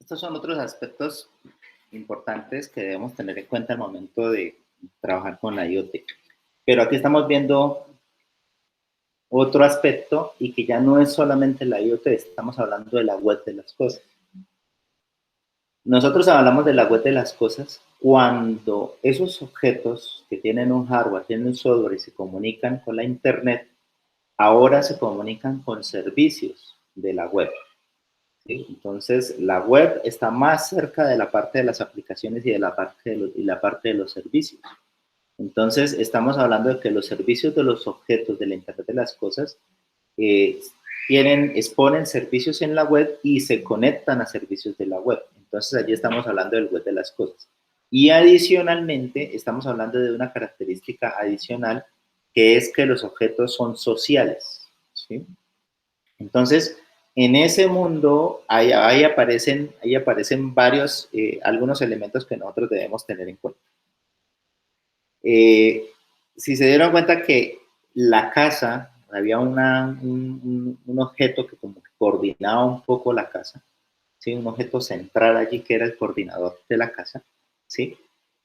estos son otros aspectos importantes que debemos tener en cuenta al momento de trabajar con la IoT. Pero aquí estamos viendo otro aspecto y que ya no es solamente la IoT, estamos hablando de la web de las cosas. Nosotros hablamos de la web de las cosas cuando esos objetos que tienen un hardware, tienen un software y se comunican con la internet, ahora se comunican con servicios de la web. ¿Sí? Entonces, la web está más cerca de la parte de las aplicaciones y de la parte de los servicios. Entonces, estamos hablando de que los servicios de los objetos de la Internet de las cosas exponen servicios en la web y se conectan a servicios de la web. Entonces, allí estamos hablando del web de las cosas. Y adicionalmente, estamos hablando de una característica adicional, que es que los objetos son sociales. ¿Sí? Entonces, en ese mundo, ahí aparecen varios, algunos elementos que nosotros debemos tener en cuenta. Si se dieron cuenta que la casa, había un objeto que como que coordinaba un poco la casa, ¿sí? Un objeto central allí que era el coordinador de la casa, ¿sí?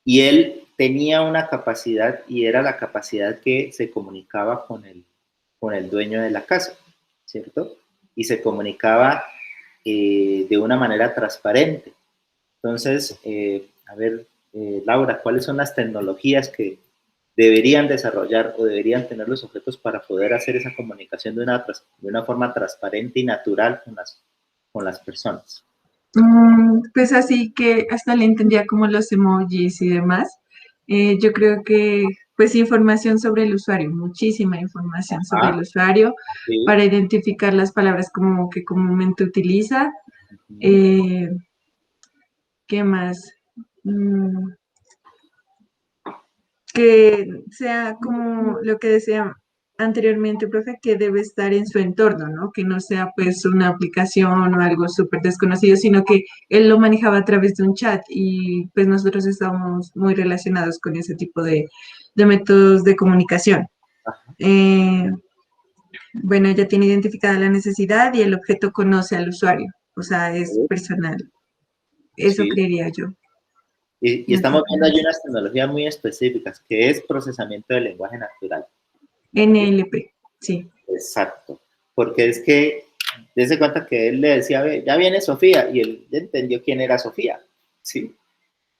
Y él tenía una capacidad y era la capacidad que se comunicaba con el dueño de la casa, ¿cierto? Y se comunicaba de una manera transparente. Entonces, a ver, Laura, ¿cuáles son las tecnologías que deberían desarrollar o deberían tener los objetos para poder hacer esa comunicación de una forma transparente y natural con las personas? Pues así que hasta le entendía como los emojis y demás. Yo creo que pues información sobre el usuario, muchísima información sobre el usuario Sí. para identificar las palabras como que comúnmente utiliza. ¿Qué más? Que sea como lo que decía anteriormente, profe, que debe estar en su entorno, ¿no? Que no sea pues una aplicación o algo súper desconocido, sino que él lo manejaba a través de un chat y pues nosotros estamos muy relacionados con ese tipo de métodos de comunicación. Bueno, ella tiene identificada la necesidad y el objeto conoce al usuario, o sea, es personal. Eso Sí. creería yo. Y estamos viendo allí unas tecnologías muy específicas, que es procesamiento del lenguaje natural. NLP, sí. Exacto. Porque es que, dése cuenta que él le decía, ya viene Sofía, y él entendió quién era Sofía, ¿sí?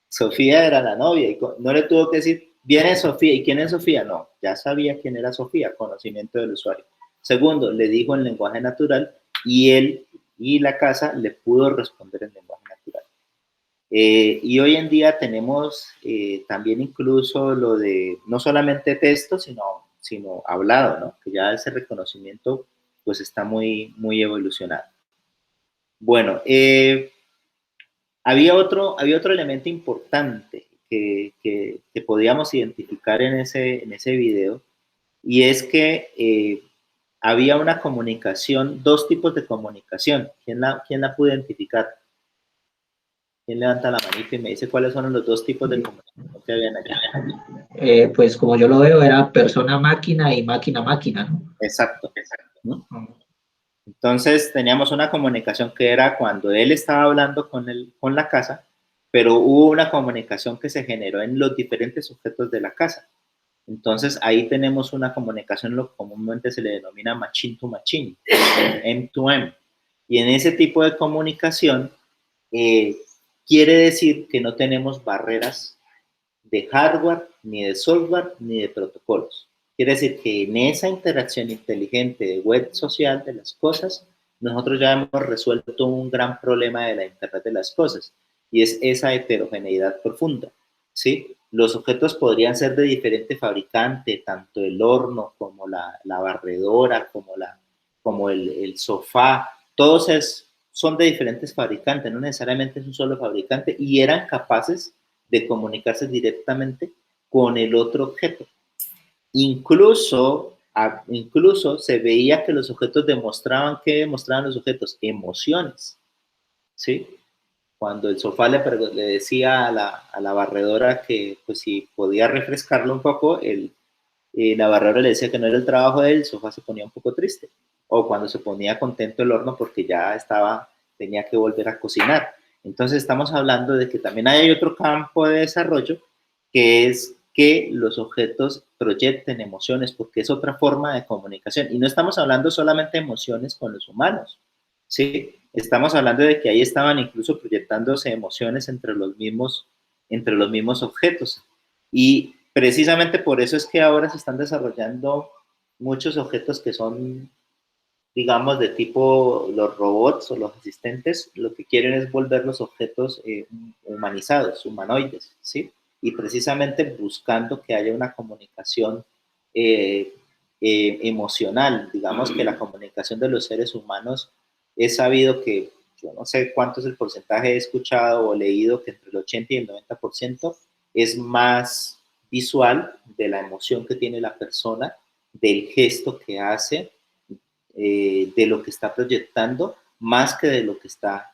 Sofía era la novia, y no le tuvo que decir, viene Sofía, ¿y quién es Sofía? No, ya sabía quién era Sofía, conocimiento del usuario. Segundo, le dijo en lenguaje natural, y él y la casa le pudo responder en lenguaje natural. Y hoy en día tenemos también incluso lo de no solamente texto, sino hablado, ¿no? Que ya ese reconocimiento pues está muy, muy evolucionado. Bueno, había otro elemento importante que podíamos identificar en ese video, y es que había una comunicación, dos tipos de comunicación. ¿Quién la pudo identificar? ¿Quién levanta la manita y me dice cuáles son los dos tipos de comunicación que habían allá? Pues como yo lo veo, era persona-máquina y máquina-máquina, ¿no? Exacto. ¿No? Entonces teníamos una comunicación que era cuando él estaba hablando con la casa, pero hubo una comunicación que se generó en los diferentes objetos de la casa. Entonces ahí tenemos una comunicación, lo que comúnmente se le denomina machine to machine, M2M. Y en ese tipo de comunicación quiere decir que no tenemos barreras de hardware, ni de software, ni de protocolos. Quiere decir que en esa interacción inteligente de web social de las cosas, nosotros ya hemos resuelto un gran problema de la Internet de las cosas. y es esa heterogeneidad profunda, ¿sí? Los objetos podrían ser de diferente fabricante, tanto el horno como la barredora, como el sofá, todos son de diferentes fabricantes, no necesariamente es un solo fabricante, y eran capaces de comunicarse directamente con el otro objeto. Incluso se veía que los objetos demostraban, ¿qué demostraban los objetos? Emociones, ¿sí? Cuando el sofá le decía a la barredora que pues, si podía refrescarlo un poco, la barredora le decía que no era el trabajo de él, el sofá se ponía un poco triste. O cuando se ponía contento el horno porque ya tenía que volver a cocinar. Entonces estamos hablando de que también hay otro campo de desarrollo, que es que los objetos proyecten emociones, porque es otra forma de comunicación. Y no estamos hablando solamente de emociones con los humanos, ¿sí? Estamos hablando de que ahí estaban incluso proyectándose emociones entre los mismos objetos. Y precisamente por eso es que ahora se están desarrollando muchos objetos que son, digamos, de tipo los robots o los asistentes. Lo que quieren es volver los objetos humanizados, humanoides, ¿sí? Y precisamente buscando que haya una comunicación emocional. Digamos que la comunicación de los seres humanos, es sabido que, yo no sé cuánto es el porcentaje, he escuchado o leído que entre el 80 y el 90% es más visual, de la emoción que tiene la persona, del gesto que hace, de lo que está proyectando, más que de lo que está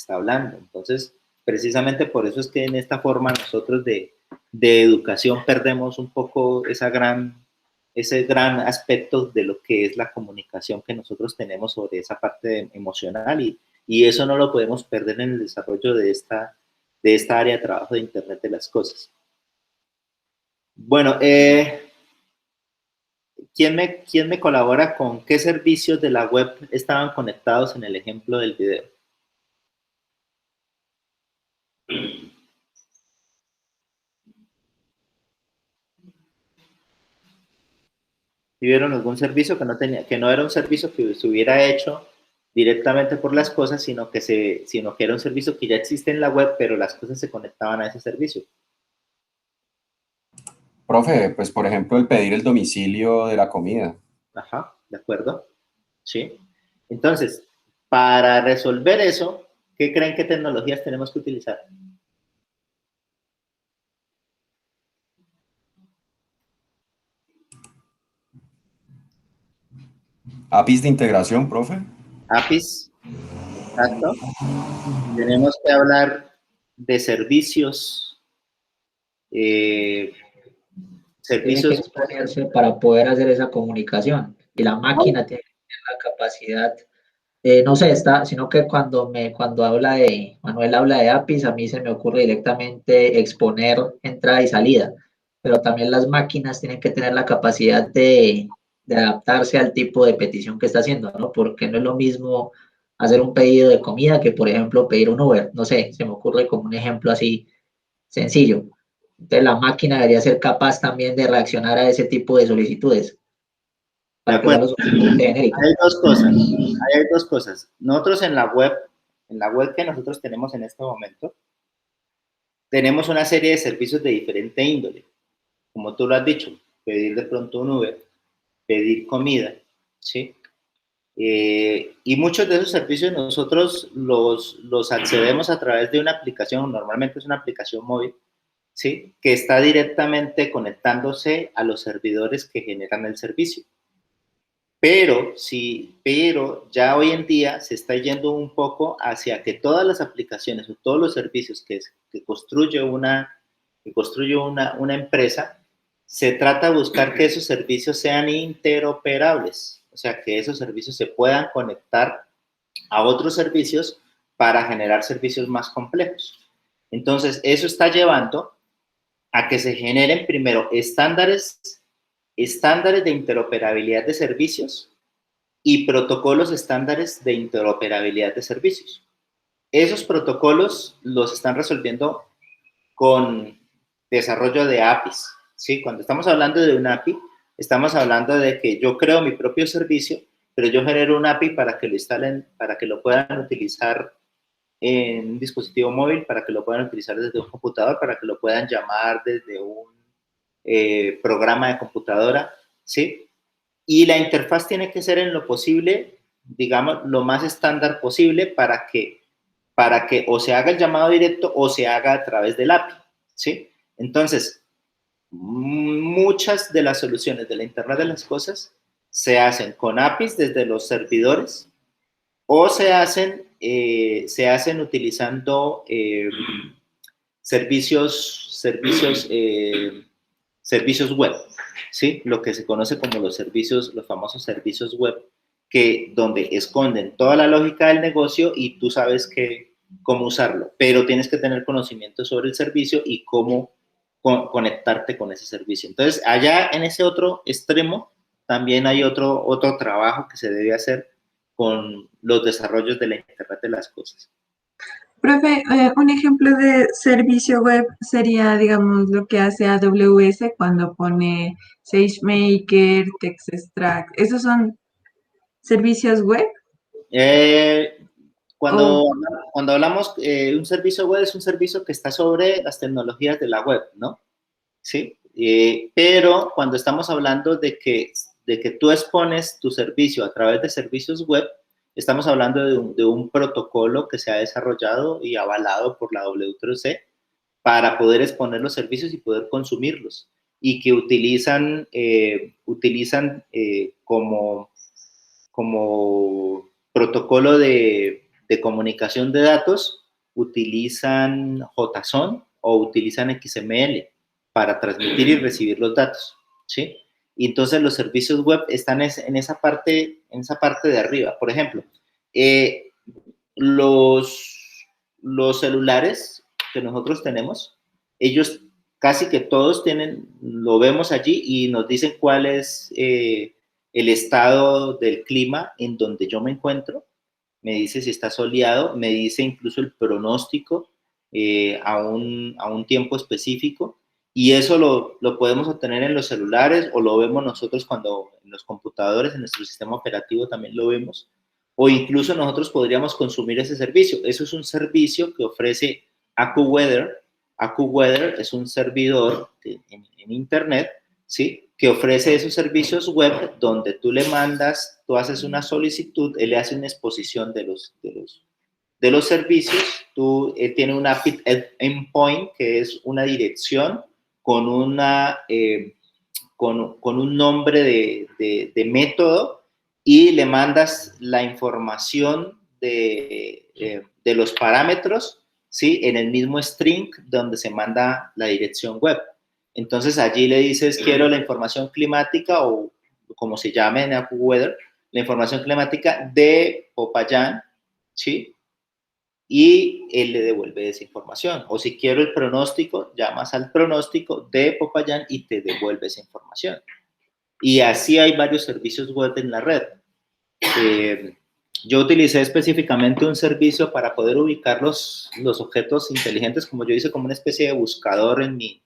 hablando. Entonces, precisamente por eso es que en esta forma nosotros de educación perdemos un poco ese gran aspecto de lo que es la comunicación que nosotros tenemos sobre esa parte emocional, y eso no lo podemos perder en el desarrollo de esta área de trabajo de Internet de las cosas. Bueno, ¿quién me colabora con qué servicios de la web estaban conectados en el ejemplo del video? ¿Vieron algún servicio que no era un servicio que se hubiera hecho directamente por las cosas, sino que era un servicio que ya existe en la web, pero las cosas se conectaban a ese servicio? Profe, pues por ejemplo el pedir el domicilio de la comida. Ajá, ¿de acuerdo? Sí. Entonces, para resolver eso, ¿qué creen que tecnologías tenemos que utilizar? APIs de integración, profe. APIs, exacto. Tenemos que hablar de servicios, Tiene que exponerse para poder hacer esa comunicación, y la máquina tiene que tener la capacidad, no sé, sino que cuando Manuel habla de APIs, a mí se me ocurre directamente exponer entrada y salida, pero también las máquinas tienen que tener la capacidad de adaptarse al tipo de petición que está haciendo, ¿no? Porque no es lo mismo hacer un pedido de comida que, por ejemplo, pedir un Uber. No sé, se me ocurre como un ejemplo así sencillo. Entonces la máquina debería ser capaz también de reaccionar a ese tipo de solicitudes. De acuerdo. Hay dos cosas. Nosotros en la web que nosotros tenemos en este momento, tenemos una serie de servicios de diferente índole. Como tú lo has dicho, pedir de pronto un Uber, pedir comida, ¿sí? Y muchos de esos servicios nosotros los accedemos a través de una aplicación, normalmente es una aplicación móvil, ¿sí? Que está directamente conectándose a los servidores que generan el servicio. Pero ya hoy en día se está yendo un poco hacia que todas las aplicaciones o todos los servicios que construye una empresa, se trata de buscar que esos servicios sean interoperables, o sea, que esos servicios se puedan conectar a otros servicios para generar servicios más complejos. Entonces, eso está llevando a que se generen primero estándares de interoperabilidad de servicios y protocolos estándares de interoperabilidad de servicios. Esos protocolos los están resolviendo con desarrollo de APIs, ¿sí? Cuando estamos hablando de un API, estamos hablando de que yo creo mi propio servicio, pero yo genero un API para que lo instalen, para que lo puedan utilizar en un dispositivo móvil, para que lo puedan utilizar desde un computador, para que lo puedan llamar desde un programa de computadora, ¿sí? Y la interfaz tiene que ser en lo posible, digamos, lo más estándar posible para que o se haga el llamado directo o se haga a través del API, ¿sí? Entonces, muchas de las soluciones de la Internet de las Cosas se hacen con APIs desde los servidores o se hacen utilizando servicios web, ¿sí? Lo que se conoce como los famosos servicios web, donde esconden toda la lógica del negocio y tú sabes cómo usarlo, pero tienes que tener conocimiento sobre el servicio y cómo conectarte con ese servicio. Entonces, allá en ese otro extremo, también hay otro trabajo que se debe hacer con los desarrollos de la Internet de las Cosas. Profe, un ejemplo de servicio web sería, digamos, lo que hace AWS cuando pone SageMaker, TextExtract. ¿Esos son servicios web? Cuando hablamos, un servicio web es un servicio que está sobre las tecnologías de la web, ¿no? Sí. Pero cuando estamos hablando de que tú expones tu servicio a través de servicios web, estamos hablando de un protocolo que se ha desarrollado y avalado por la W3C para poder exponer los servicios y poder consumirlos, y que utilizan como protocolo de comunicación de datos, utilizan JSON o utilizan XML para transmitir y recibir los datos, ¿sí? Y entonces los servicios web están en esa parte de arriba. Por ejemplo, los celulares que nosotros tenemos, ellos casi que todos lo vemos allí y nos dicen cuál es el estado del clima en donde yo me encuentro. Me dice si está soleado, me dice incluso el pronóstico a un tiempo específico, y eso lo podemos obtener en los celulares, o lo vemos nosotros cuando en los computadores, en nuestro sistema operativo también lo vemos, o incluso nosotros podríamos consumir ese servicio. Eso es un servicio que ofrece AccuWeather. AccuWeather es un servidor en Internet, ¿sí?, que ofrece esos servicios web donde tú tú haces una solicitud, él le hace una exposición de los servicios. Tiene una API endpoint, que es una dirección con un nombre de método, y le mandas la información de los parámetros, ¿sí?, en el mismo string donde se manda la dirección web. Entonces allí le dices, quiero la información climática, o como se llame en AccuWeather, la información climática de Popayán, ¿sí?, y él le devuelve esa información. O si quiero el pronóstico, llamas al pronóstico de Popayán y te devuelve esa información. Y así hay varios servicios web en la red. Yo utilicé específicamente un servicio para poder ubicar los objetos inteligentes, como yo hice como una especie de buscador en mi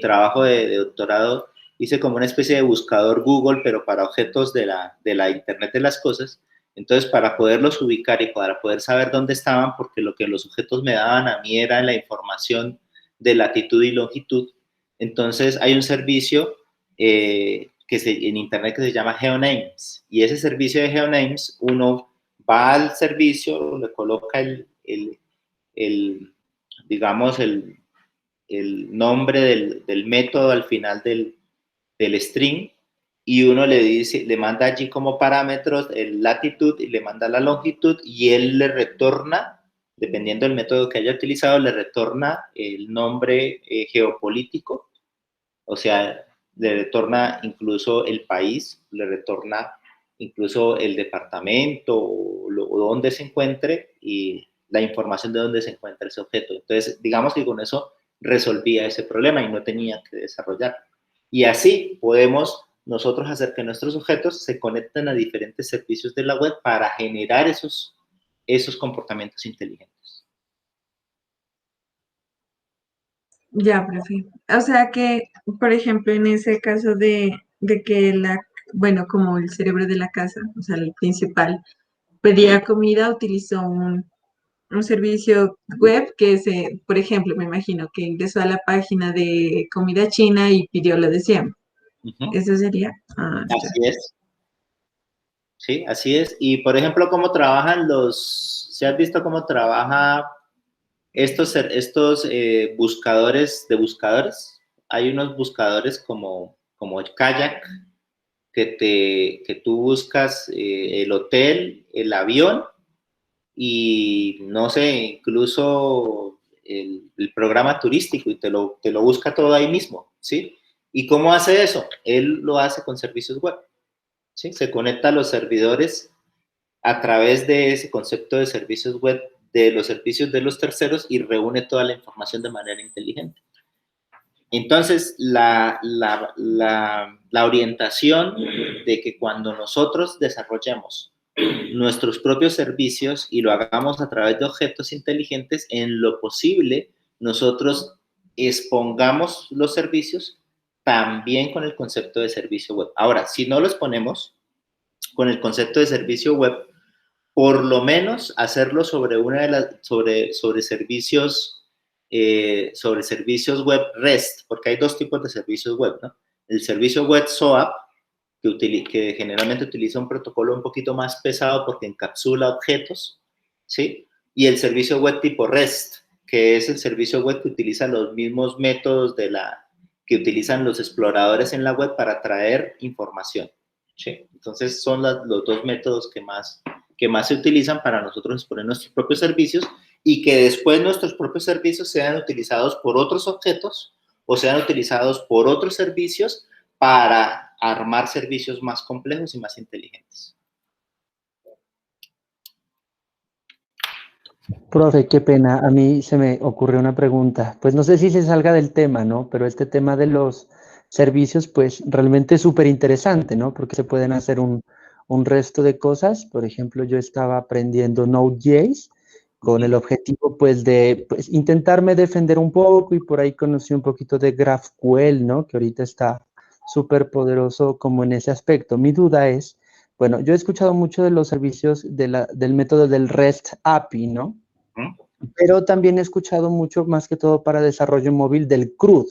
trabajo de doctorado. Hice como una especie de buscador Google, pero para objetos de la Internet de las Cosas. Entonces, para poderlos ubicar y para poder saber dónde estaban, porque lo que los objetos me daban a mí era la información de latitud y longitud. Entonces, hay un servicio en Internet que se llama GeoNames, y ese servicio de GeoNames, uno va al servicio, le coloca digamos, el nombre del método al final del string, y uno le manda allí como parámetros el latitud y le manda la longitud, y él le retorna, dependiendo del método que haya utilizado, le retorna el nombre geopolítico, o sea, le retorna incluso el país, le retorna incluso el departamento o donde se encuentre, y la información de dónde se encuentra ese objeto. Entonces, digamos que con eso resolvía ese problema y no tenía que desarrollarlo. Y así podemos nosotros hacer que nuestros objetos se conecten a diferentes servicios de la web para generar esos comportamientos inteligentes. Ya, profe. O sea que, por ejemplo, en ese caso de que bueno, como el cerebro de la casa, o sea, el principal, pedía comida, utilizó un un servicio web que se, por ejemplo, me imagino que ingresó a la página de comida china y pidió lo de siempre. Ujú. ¿Eso sería? Ah, ya. Así es. Sí, así es. Y, por ejemplo, ¿cómo trabajan ¿se has visto cómo trabaja estos buscadores de buscadores? Hay unos buscadores como el Kayak, que tú buscas el hotel, el avión y, no sé, incluso el programa turístico y te lo busca todo ahí mismo, ¿sí? ¿Y cómo hace eso? Él lo hace con servicios web, ¿sí? Se conecta a los servidores a través de ese concepto de servicios web, de los servicios de los terceros, y reúne toda la información de manera inteligente. Entonces, la orientación de que cuando nosotros desarrollemos nuestros propios servicios y lo hagamos a través de objetos inteligentes, en lo posible nosotros expongamos los servicios también con el concepto de servicio web. Ahora, si no los ponemos con el concepto de servicio web, por lo menos hacerlo sobre sobre servicios web REST, porque hay dos tipos de servicios web, ¿no? El servicio web SOAP, que generalmente utiliza un protocolo un poquito más pesado porque encapsula objetos, ¿sí? Y el servicio web tipo REST, que es el servicio web que utiliza los mismos métodos que utilizan los exploradores en la web para traer información, ¿sí? Entonces son los dos métodos que más se utilizan para nosotros exponer nuestros propios servicios y que después nuestros propios servicios sean utilizados por otros objetos o sean utilizados por otros servicios para armar servicios más complejos y más inteligentes. Profe, qué pena. A mí se me ocurrió una pregunta. Pues no sé si se salga del tema, ¿no? Pero este tema de los servicios, pues realmente es súper interesante, ¿no? Porque se pueden hacer un resto de cosas. Por ejemplo, yo estaba aprendiendo Node.js con el objetivo, pues, de intentarme defender un poco y por ahí conocí un poquito de GraphQL, ¿no? Que ahorita está súper poderoso como en ese aspecto. Mi duda es, bueno, yo he escuchado mucho de los servicios del método del REST API, ¿no? Pero también he escuchado mucho, más que todo para desarrollo móvil, del CRUD.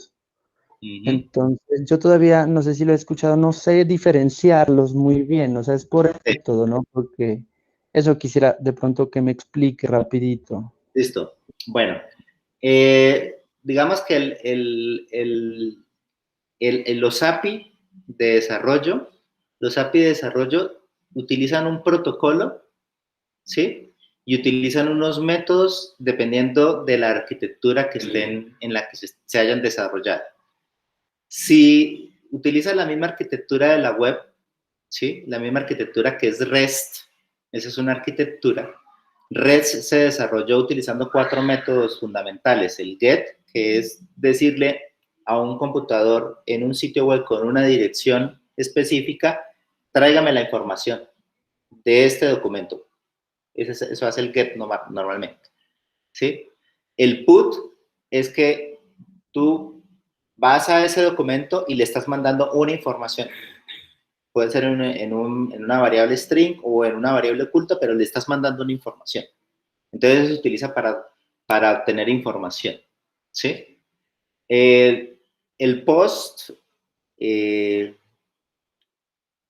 Entonces, yo todavía, no sé si lo he escuchado, no sé diferenciarlos muy bien, o sea, es por el método, ¿no? Porque eso quisiera de pronto que me explique rapidito. Listo. Bueno, digamos que los API de desarrollo utilizan un protocolo, ¿sí? Y utilizan unos métodos dependiendo de la arquitectura que estén en la que se hayan desarrollado. Si utilizan la misma arquitectura de la web, ¿sí? La misma arquitectura que es REST, esa es una arquitectura. REST se desarrolló utilizando 4 métodos fundamentales. El GET, que es decirle a un computador en un sitio web con una dirección específica, tráigame la información de este documento. Eso hace el GET normalmente, ¿sí? El PUT es que tú vas a ese documento y le estás mandando una información. Puede ser en una variable string o en una variable oculta, pero le estás mandando una información. Entonces se utiliza para obtener información, ¿sí? El post, el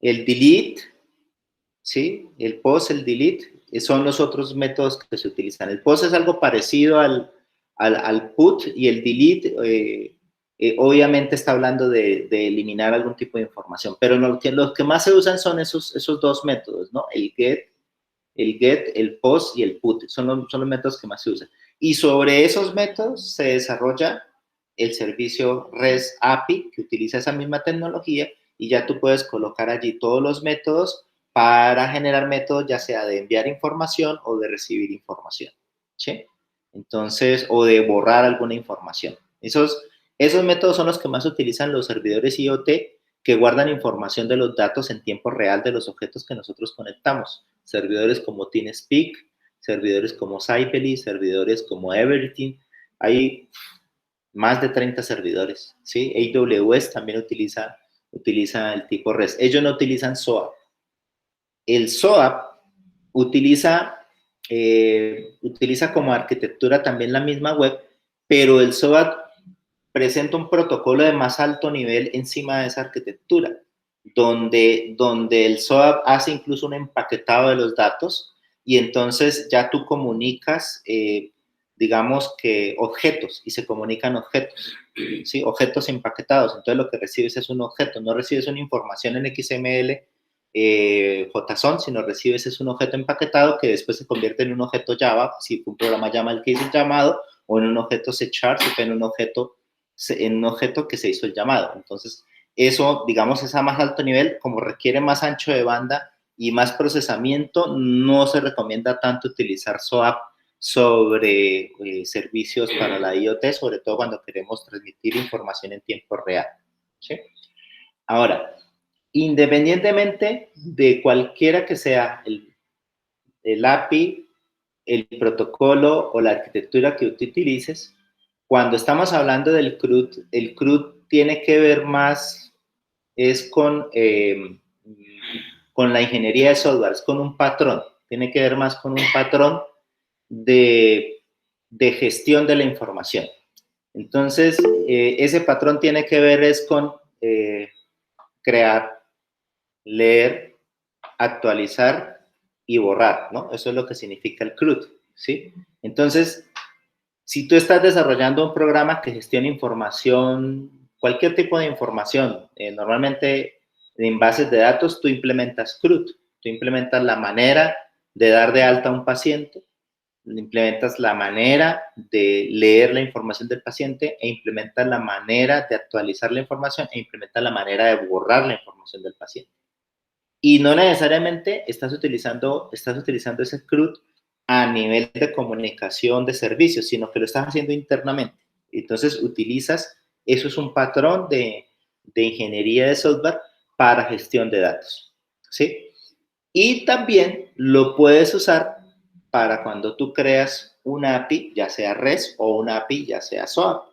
delete, ¿sí? El post, el delete, son los otros métodos que se utilizan. El post es algo parecido al put y el delete obviamente está hablando de eliminar algún tipo de información, pero los que más se usan son esos dos métodos, ¿no? El get, el post y el put, son los métodos que más se usan. Y sobre esos métodos se desarrolla el servicio REST API, que utiliza esa misma tecnología, y ya tú puedes colocar allí todos los métodos para generar métodos, ya sea de enviar información o de recibir información, ¿sí? Entonces, o de borrar alguna información. Esos métodos son los que más utilizan los servidores IoT, que guardan información de los datos en tiempo real de los objetos que nosotros conectamos. Servidores como TeamSpeak, servidores como Cypely, servidores como Everything. Hay más de 30 servidores, ¿sí? AWS también utiliza el tipo REST. Ellos no utilizan SOAP. El SOAP utiliza utiliza como arquitectura también la misma web, pero el SOAP presenta un protocolo de más alto nivel encima de esa arquitectura, donde el SOAP hace incluso un empaquetado de los datos y entonces ya tú comunicas, digamos que objetos, y se comunican objetos, ¿sí? Objetos empaquetados. Entonces lo que recibes es un objeto, no recibes una información en XML JSON, sino recibes es un objeto empaquetado que después se convierte en un objeto Java, si fue un programa Java el que hizo el llamado, o en un objeto C# si fue en un objeto que se hizo el llamado. Entonces, eso, digamos, es a más alto nivel, como requiere más ancho de banda y más procesamiento, no se recomienda tanto utilizar SOAP sobre servicios para la IoT, sobre todo cuando queremos transmitir información en tiempo real, ¿sí? Ahora, independientemente de cualquiera que sea el API, el protocolo o la arquitectura que tú utilices, cuando estamos hablando del CRUD, el CRUD tiene que ver más, es con la ingeniería de software, es con un patrón, tiene que ver más con un patrón de gestión de la información. Entonces, ese patrón tiene que ver es con crear, leer, actualizar y borrar, ¿no? Eso es lo que significa el CRUD, ¿sí? Entonces, si tú estás desarrollando un programa que gestiona información, cualquier tipo de información, normalmente en bases de datos, tú implementas CRUD, tú implementas la manera de dar de alta a un paciente, implementas la manera de leer la información del paciente e implementas la manera de actualizar la información e implementas la manera de borrar la información del paciente. Y no necesariamente estás utilizando ese CRUD a nivel de comunicación de servicios, sino que lo estás haciendo internamente. Entonces eso es un patrón de ingeniería de software para gestión de datos, ¿sí? Y también lo puedes usar para cuando tú creas una API, ya sea REST o una API, ya sea SOAP,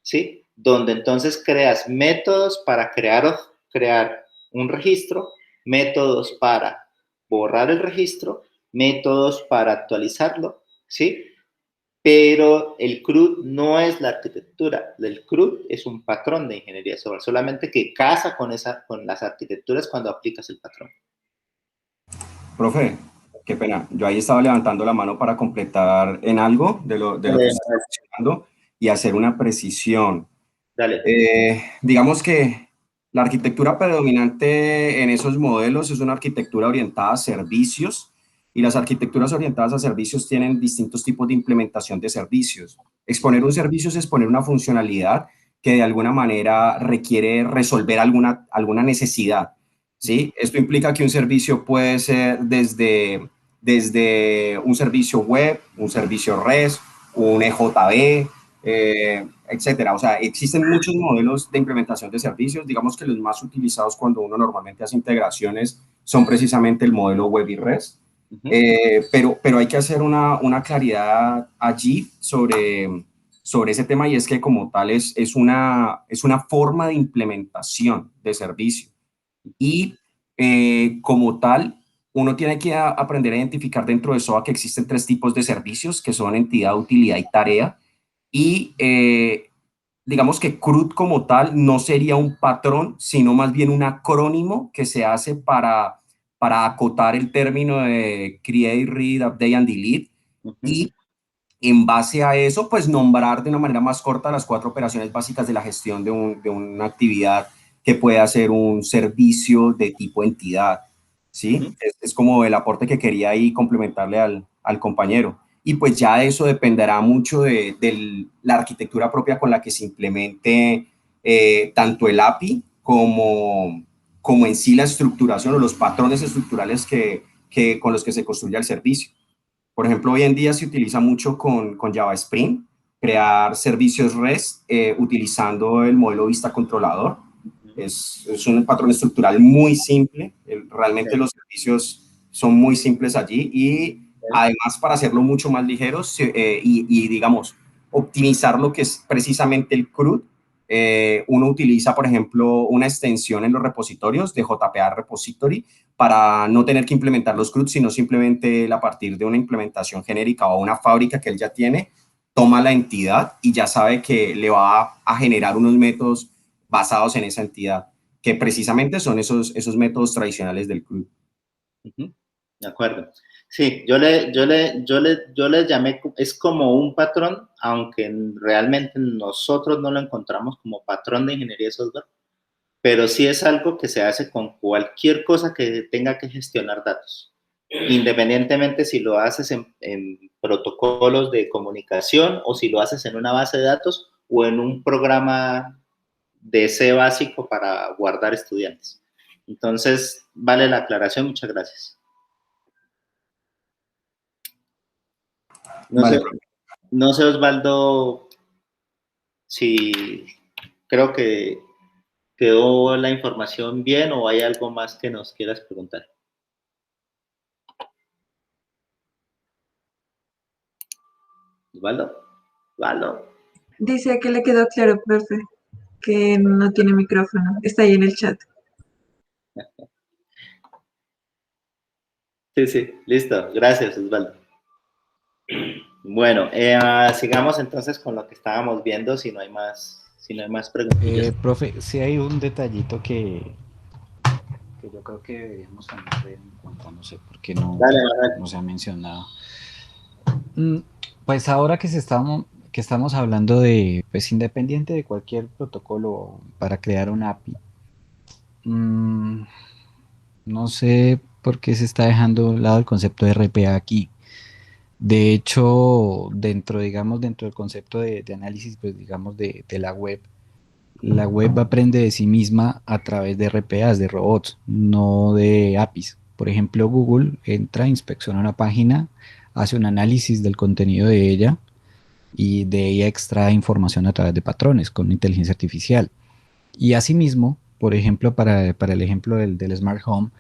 ¿sí? Donde entonces creas métodos para crear un registro, métodos para borrar el registro, métodos para actualizarlo, ¿sí? Pero el CRUD no es la arquitectura, el CRUD es un patrón de ingeniería de software, solamente que casa con las arquitecturas cuando aplicas el patrón. Profe, qué pena, yo ahí estaba levantando la mano para completar en algo de lo que estaba mencionando y hacer una precisión. Dale. Digamos que la arquitectura predominante en esos modelos es una arquitectura orientada a servicios y las arquitecturas orientadas a servicios tienen distintos tipos de implementación de servicios. Exponer un servicio es exponer una funcionalidad que de alguna manera requiere resolver alguna necesidad, ¿sí? Esto implica que un servicio puede ser desde un servicio web, un servicio REST, un EJB, etcétera. O sea, existen muchos modelos de implementación de servicios. Digamos que los más utilizados cuando uno normalmente hace integraciones son precisamente el modelo web y REST. Pero hay que hacer una claridad allí sobre ese tema, y es que como tal es una forma de implementación de servicio. Y como tal, uno tiene que aprender a identificar dentro de SOA que existen 3 tipos de servicios, que son entidad, utilidad y tarea. Y digamos que CRUD como tal no sería un patrón, sino más bien un acrónimo que se hace para acotar el término de create, read, update and delete. Y en base a eso, pues nombrar de una manera más corta las 4 operaciones básicas de la gestión de una actividad que puede hacer un servicio de tipo entidad, ¿sí? Es como el aporte que quería ahí complementarle al compañero. Y pues ya eso dependerá mucho de la arquitectura propia con la que se implemente tanto el API como en sí la estructuración o los patrones estructurales con los que se construye el servicio. Por ejemplo, hoy en día se utiliza mucho con Java Spring, crear servicios REST utilizando el modelo vista controlador. Es un patrón estructural muy simple. Realmente los servicios son muy simples allí, y además para hacerlo mucho más ligeros y digamos, optimizar lo que es precisamente el CRUD, uno utiliza, por ejemplo, una extensión en los repositorios de JPA Repository para no tener que implementar los CRUD, sino simplemente a partir de una implementación genérica o una fábrica que él ya tiene, toma la entidad y ya sabe que le va a generar unos métodos basados en esa entidad, que precisamente son esos métodos tradicionales del CRUD. De acuerdo. Sí, yo le llamé, es como un patrón, aunque realmente nosotros no lo encontramos como patrón de ingeniería de software, pero sí es algo que se hace con cualquier cosa que tenga que gestionar datos, independientemente si lo haces en protocolos de comunicación o si lo haces en una base de datos o en un programa de C básico para guardar estudiantes. Entonces, vale la aclaración, muchas gracias. No sé, Osvaldo, si creo que quedó la información bien o hay algo más que nos quieras preguntar. Osvaldo. Dice que le quedó claro, profe, que no tiene micrófono. Está ahí en el chat. Sí, listo. Gracias, Osvaldo. Bueno, sigamos entonces con lo que estábamos viendo, si no hay más preguntillas. Profe, sí hay un detallito que yo creo que deberíamos tener en cuenta, no sé por qué no se ha mencionado. Pues ahora que estamos hablando de, pues independiente de cualquier protocolo para crear una API, no sé por qué se está dejando de lado el concepto de RPA aquí. De hecho, dentro del concepto de análisis, pues digamos de la web aprende de sí misma a través de RPAs, de robots, no de APIs. Por ejemplo, Google entra, inspecciona una página, hace un análisis del contenido de ella y de ella extrae información a través de patrones con inteligencia artificial. Y asimismo, por ejemplo, para el ejemplo del Smart Home,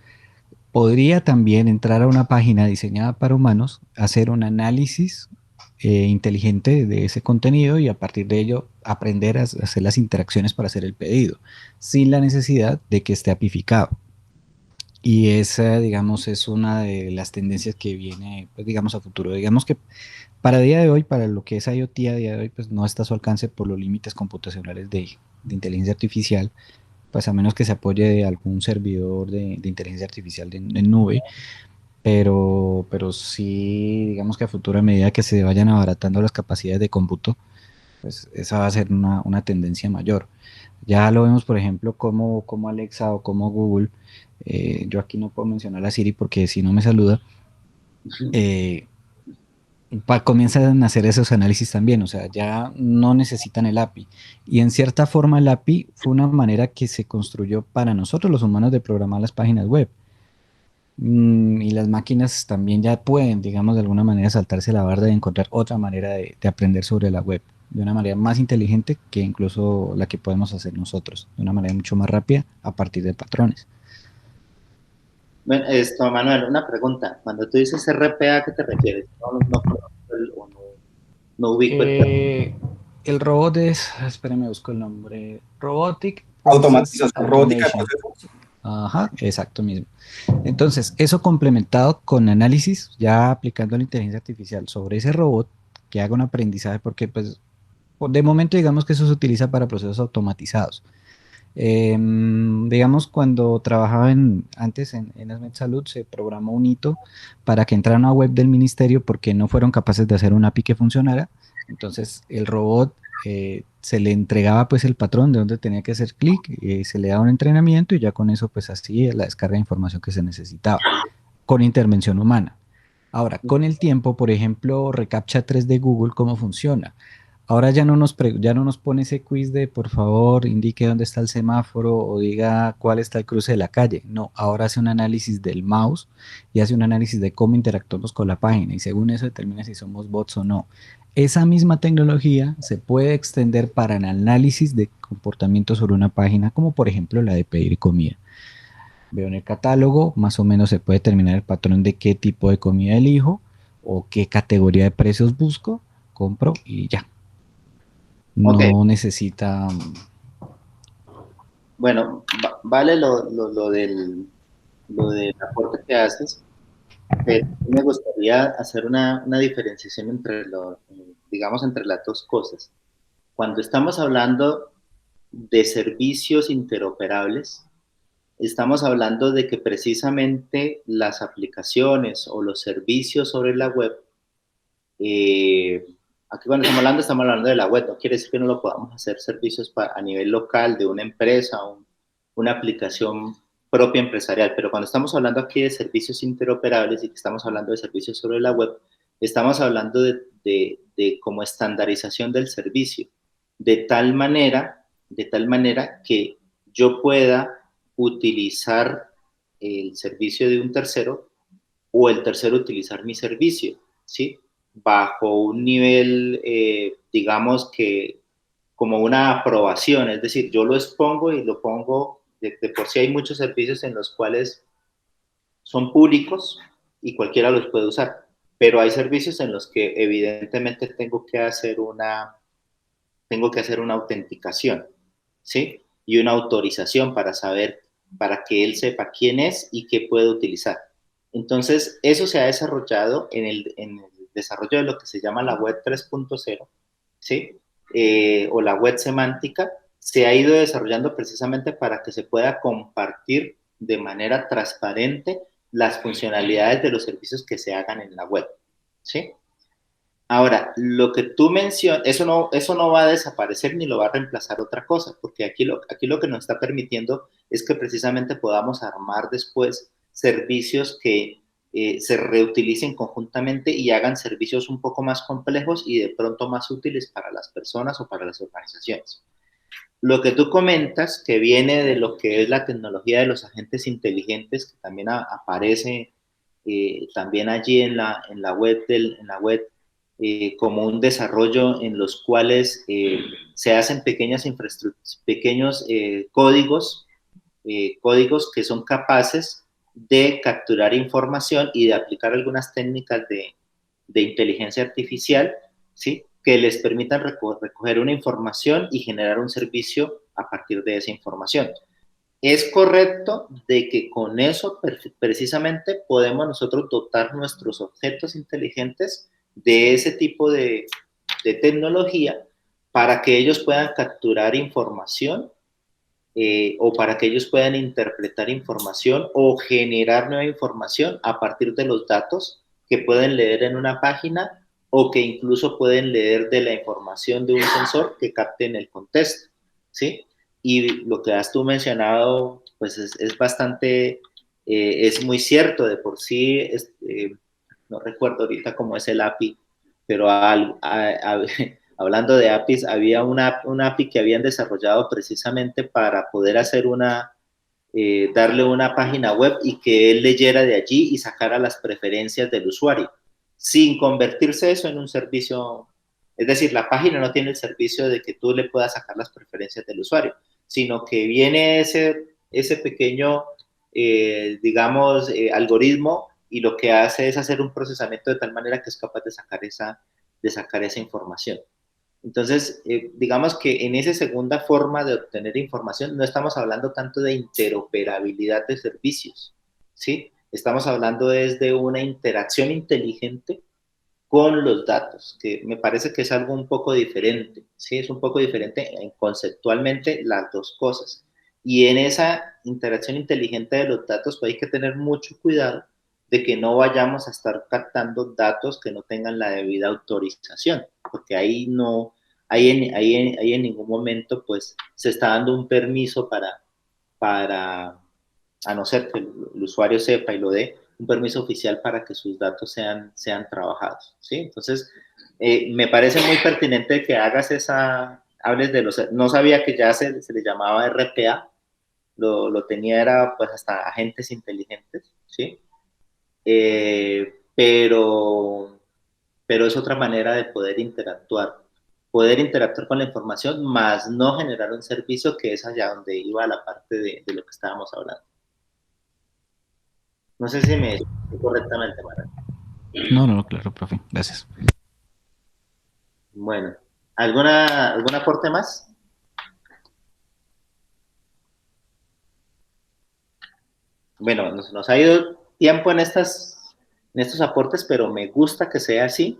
podría también entrar a una página diseñada para humanos, hacer un análisis inteligente de ese contenido y a partir de ello aprender a hacer las interacciones para hacer el pedido, sin la necesidad de que esté apificado. Y esa, digamos, es una de las tendencias que viene, pues, digamos, a futuro. Digamos que para día de hoy, para lo que es IoT a día de hoy, pues no está a su alcance por los límites computacionales de inteligencia artificial, pues a menos que se apoye de algún servidor de inteligencia artificial en nube, pero sí, digamos que a futuro, a medida que se vayan abaratando las capacidades de cómputo, pues esa va a ser una tendencia mayor. Ya lo vemos, por ejemplo, como Alexa o como Google, yo aquí no puedo mencionar a Siri porque si no me saluda, comienzan a hacer esos análisis también, o sea, ya no necesitan el API. Y en cierta forma el API fue una manera que se construyó para nosotros los humanos de programar las páginas web. Y las máquinas también ya pueden, digamos, de alguna manera saltarse la barda y encontrar otra manera de aprender sobre la web, de una manera más inteligente que incluso la que podemos hacer nosotros, de una manera mucho más rápida a partir de patrones. Bueno, Manuel, una pregunta. Cuando tú dices RPA, ¿a qué te refieres? No ubico el robot es, espérame, busco el nombre. Robotic Automatización robótica. Ajá, exacto mismo. Entonces, eso complementado con análisis, ya aplicando la inteligencia artificial sobre ese robot que haga un aprendizaje, porque pues de momento digamos que eso se utiliza para procesos automatizados. Digamos, cuando trabajaba antes en Esmed Salud, se programó un hito para que entrara a una web del ministerio porque no fueron capaces de hacer una API que funcionara. Entonces el robot se le entregaba pues el patrón de donde tenía que hacer clic, se le daba un entrenamiento y ya con eso pues hacía la descarga de información que se necesitaba con intervención humana. Ahora, con el tiempo, por ejemplo, reCAPTCHA 3 de Google, ¿cómo funciona? Ahora ya no nos pone ese quiz de por favor indique dónde está el semáforo o diga cuál está el cruce de la calle. No, ahora hace un análisis del mouse y hace un análisis de cómo interactuamos con la página y según eso determina si somos bots o no. Esa misma tecnología se puede extender para el análisis de comportamiento sobre una página, como por ejemplo la de pedir comida. Veo en el catálogo, más o menos se puede determinar el patrón de qué tipo de comida elijo o qué categoría de precios busco, compro y ya. No necesita Bueno, vale lo del aporte que haces, pero me gustaría hacer una diferenciación entre digamos, entre las dos cosas. Cuando estamos hablando de servicios interoperables, estamos hablando de que precisamente las aplicaciones o los servicios sobre la web, aquí cuando estamos hablando de la web, no quiere decir que no lo podamos hacer servicios a nivel local de una empresa, una aplicación propia empresarial, pero cuando estamos hablando aquí de servicios interoperables y que estamos hablando de servicios sobre la web, estamos hablando de como estandarización del servicio, de tal manera que yo pueda utilizar el servicio de un tercero o el tercero utilizar mi servicio, ¿sí? Bajo un nivel, digamos que como una aprobación, es decir, yo lo expongo y lo pongo, de por sí hay muchos servicios en los cuales son públicos y cualquiera los puede usar, pero hay servicios en los que evidentemente tengo que hacer una autenticación, ¿sí? Y una autorización para que él sepa quién es y qué puede utilizar. Entonces, eso se ha desarrollado en el desarrollo de lo que se llama la web 3.0, ¿sí? O la web semántica, se ha ido desarrollando precisamente para que se pueda compartir de manera transparente las funcionalidades de los servicios que se hagan en la web, ¿sí? Ahora, lo que tú mencionas, eso no va a desaparecer ni lo va a reemplazar otra cosa, porque aquí lo que nos está permitiendo es que precisamente podamos armar después servicios que se reutilicen conjuntamente y hagan servicios un poco más complejos y de pronto más útiles para las personas o para las organizaciones. Lo que tú comentas, que viene de lo que es la tecnología de los agentes inteligentes, que también aparece también allí en la web, como un desarrollo en los cuales se hacen pequeños códigos que son capaces de capturar información y de aplicar algunas técnicas de inteligencia artificial, ¿sí? Que les permitan recoger una información y generar un servicio a partir de esa información. Es correcto de que con eso precisamente podemos nosotros dotar nuestros objetos inteligentes de ese tipo de tecnología para que ellos puedan capturar información o para que ellos puedan interpretar información o generar nueva información a partir de los datos que pueden leer en una página o que incluso pueden leer de la información de un sensor que capte en el contexto, ¿sí? Y lo que has tú mencionado, pues es bastante, es muy cierto, de por sí, no recuerdo ahorita cómo es el API, pero hablando de APIs, había una API que habían desarrollado precisamente para poder hacer darle una página web y que él leyera de allí y sacara las preferencias del usuario, sin convertirse eso en un servicio. Es decir, la página no tiene el servicio de que tú le puedas sacar las preferencias del usuario, sino que viene ese pequeño, digamos, algoritmo y lo que hace es hacer un procesamiento de tal manera que es capaz de sacar esa información. Entonces, digamos que en esa segunda forma de obtener información no estamos hablando tanto de interoperabilidad de servicios, ¿sí? Estamos hablando de una interacción inteligente con los datos, que me parece que es algo un poco diferente, ¿sí? Es un poco diferente conceptualmente las dos cosas. Y en esa interacción inteligente de los datos, pues hay que tener mucho cuidado de que no vayamos a estar captando datos que no tengan la debida autorización, porque ahí en ningún momento pues se está dando un permiso a no ser que el usuario sepa y lo dé, un permiso oficial para que sus datos sean trabajados, ¿sí? Entonces, me parece muy pertinente que hables de no sabía que ya se le llamaba RPA, lo tenía era pues hasta agentes inteligentes, ¿sí? Pero es otra manera de poder interactuar con la información, más no generar un servicio, que es allá donde iba la parte de lo que estábamos hablando. No sé si me expliqué correctamente, Mara. No, claro, profe, gracias. Bueno, ¿algún aporte más? bueno, nos ha ido tiempo en estos aportes, pero me gusta que sea así.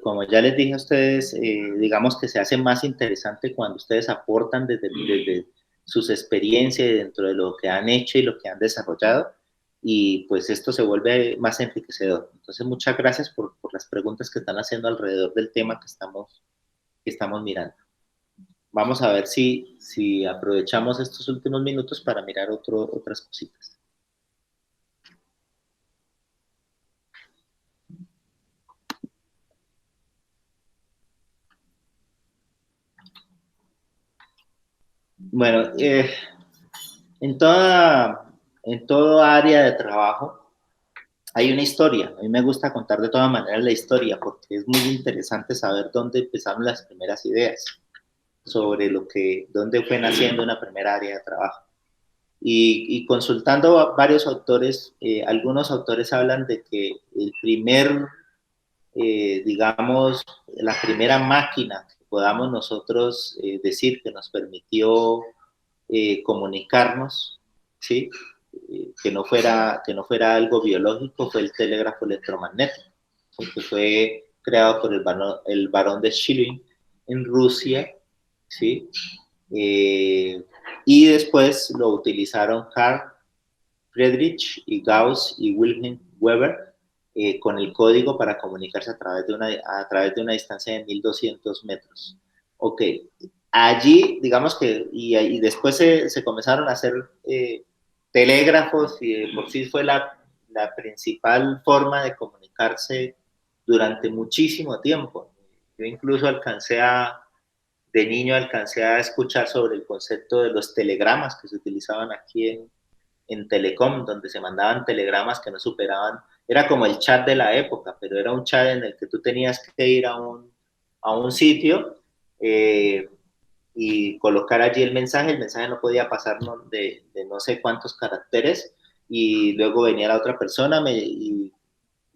Como ya les dije a ustedes, digamos que se hace más interesante cuando ustedes aportan desde sus experiencias dentro de lo que han hecho y lo que han desarrollado, y pues esto se vuelve más enriquecedor. Entonces, muchas gracias por las preguntas que están haciendo alrededor del tema que estamos mirando. Vamos a ver si aprovechamos estos últimos minutos para mirar otras cositas. Bueno, en todo área de trabajo hay una historia. A mí me gusta contar de todas maneras la historia porque es muy interesante saber dónde empezaron las primeras ideas sobre dónde fue naciendo una primera área de trabajo. Y consultando a varios autores, algunos autores hablan de que digamos, la primera máquina que podamos nosotros decir que nos permitió comunicarnos, ¿sí? Que no fuera algo biológico, fue el telégrafo electromagnético, que fue creado por el barón de Schilling en Rusia, ¿sí? Y después lo utilizaron Carl Friedrich y Gauss y Wilhelm Weber con el código para comunicarse a través de una distancia de 1200 metros. Ok, allí, digamos que, y después se comenzaron a hacer telégrafos, y por sí fue la principal forma de comunicarse durante muchísimo tiempo. Yo incluso de niño alcancé a escuchar sobre el concepto de los telegramas que se utilizaban aquí en Telecom, donde se mandaban telegramas que no superaban, era como el chat de la época, pero era un chat en el que tú tenías que ir a un sitio y colocar allí el mensaje no podía pasar de no sé cuántos caracteres, y luego venía la otra persona y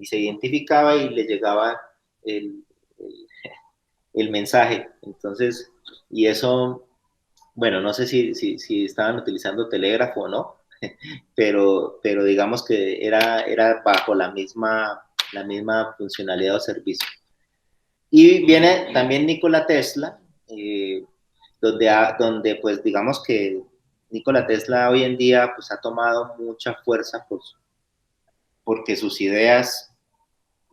se identificaba y le llegaba el mensaje. Entonces, y eso, bueno, no sé si estaban utilizando telégrafo o no, pero digamos que era bajo la misma funcionalidad o servicio. Y viene también Nikola Tesla, donde pues digamos que Nikola Tesla hoy en día pues ha tomado mucha fuerza porque sus ideas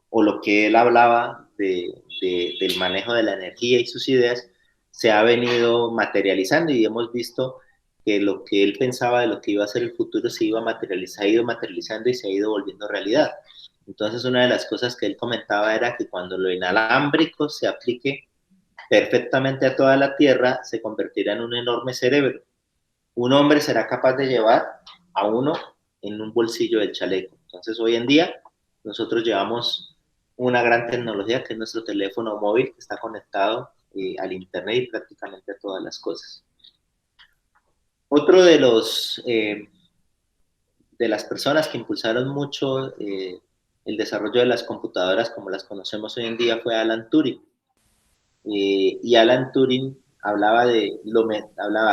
o lo que él hablaba del manejo de la energía y sus ideas se ha venido materializando, y hemos visto que lo que él pensaba de lo que iba a ser el futuro se ha ido materializando y se ha ido volviendo realidad. Entonces, una de las cosas que él comentaba era que cuando lo inalámbrico se aplique perfectamente a toda la Tierra, se convertirá en un enorme cerebro. Un hombre será capaz de llevar a uno en un bolsillo del chaleco. Entonces, hoy en día, nosotros llevamos una gran tecnología que es nuestro teléfono móvil, que está conectado al internet y prácticamente a todas las cosas. Otro de las personas que impulsaron mucho el desarrollo de las computadoras como las conocemos hoy en día fue Alan Turing. Y Alan Turing hablaba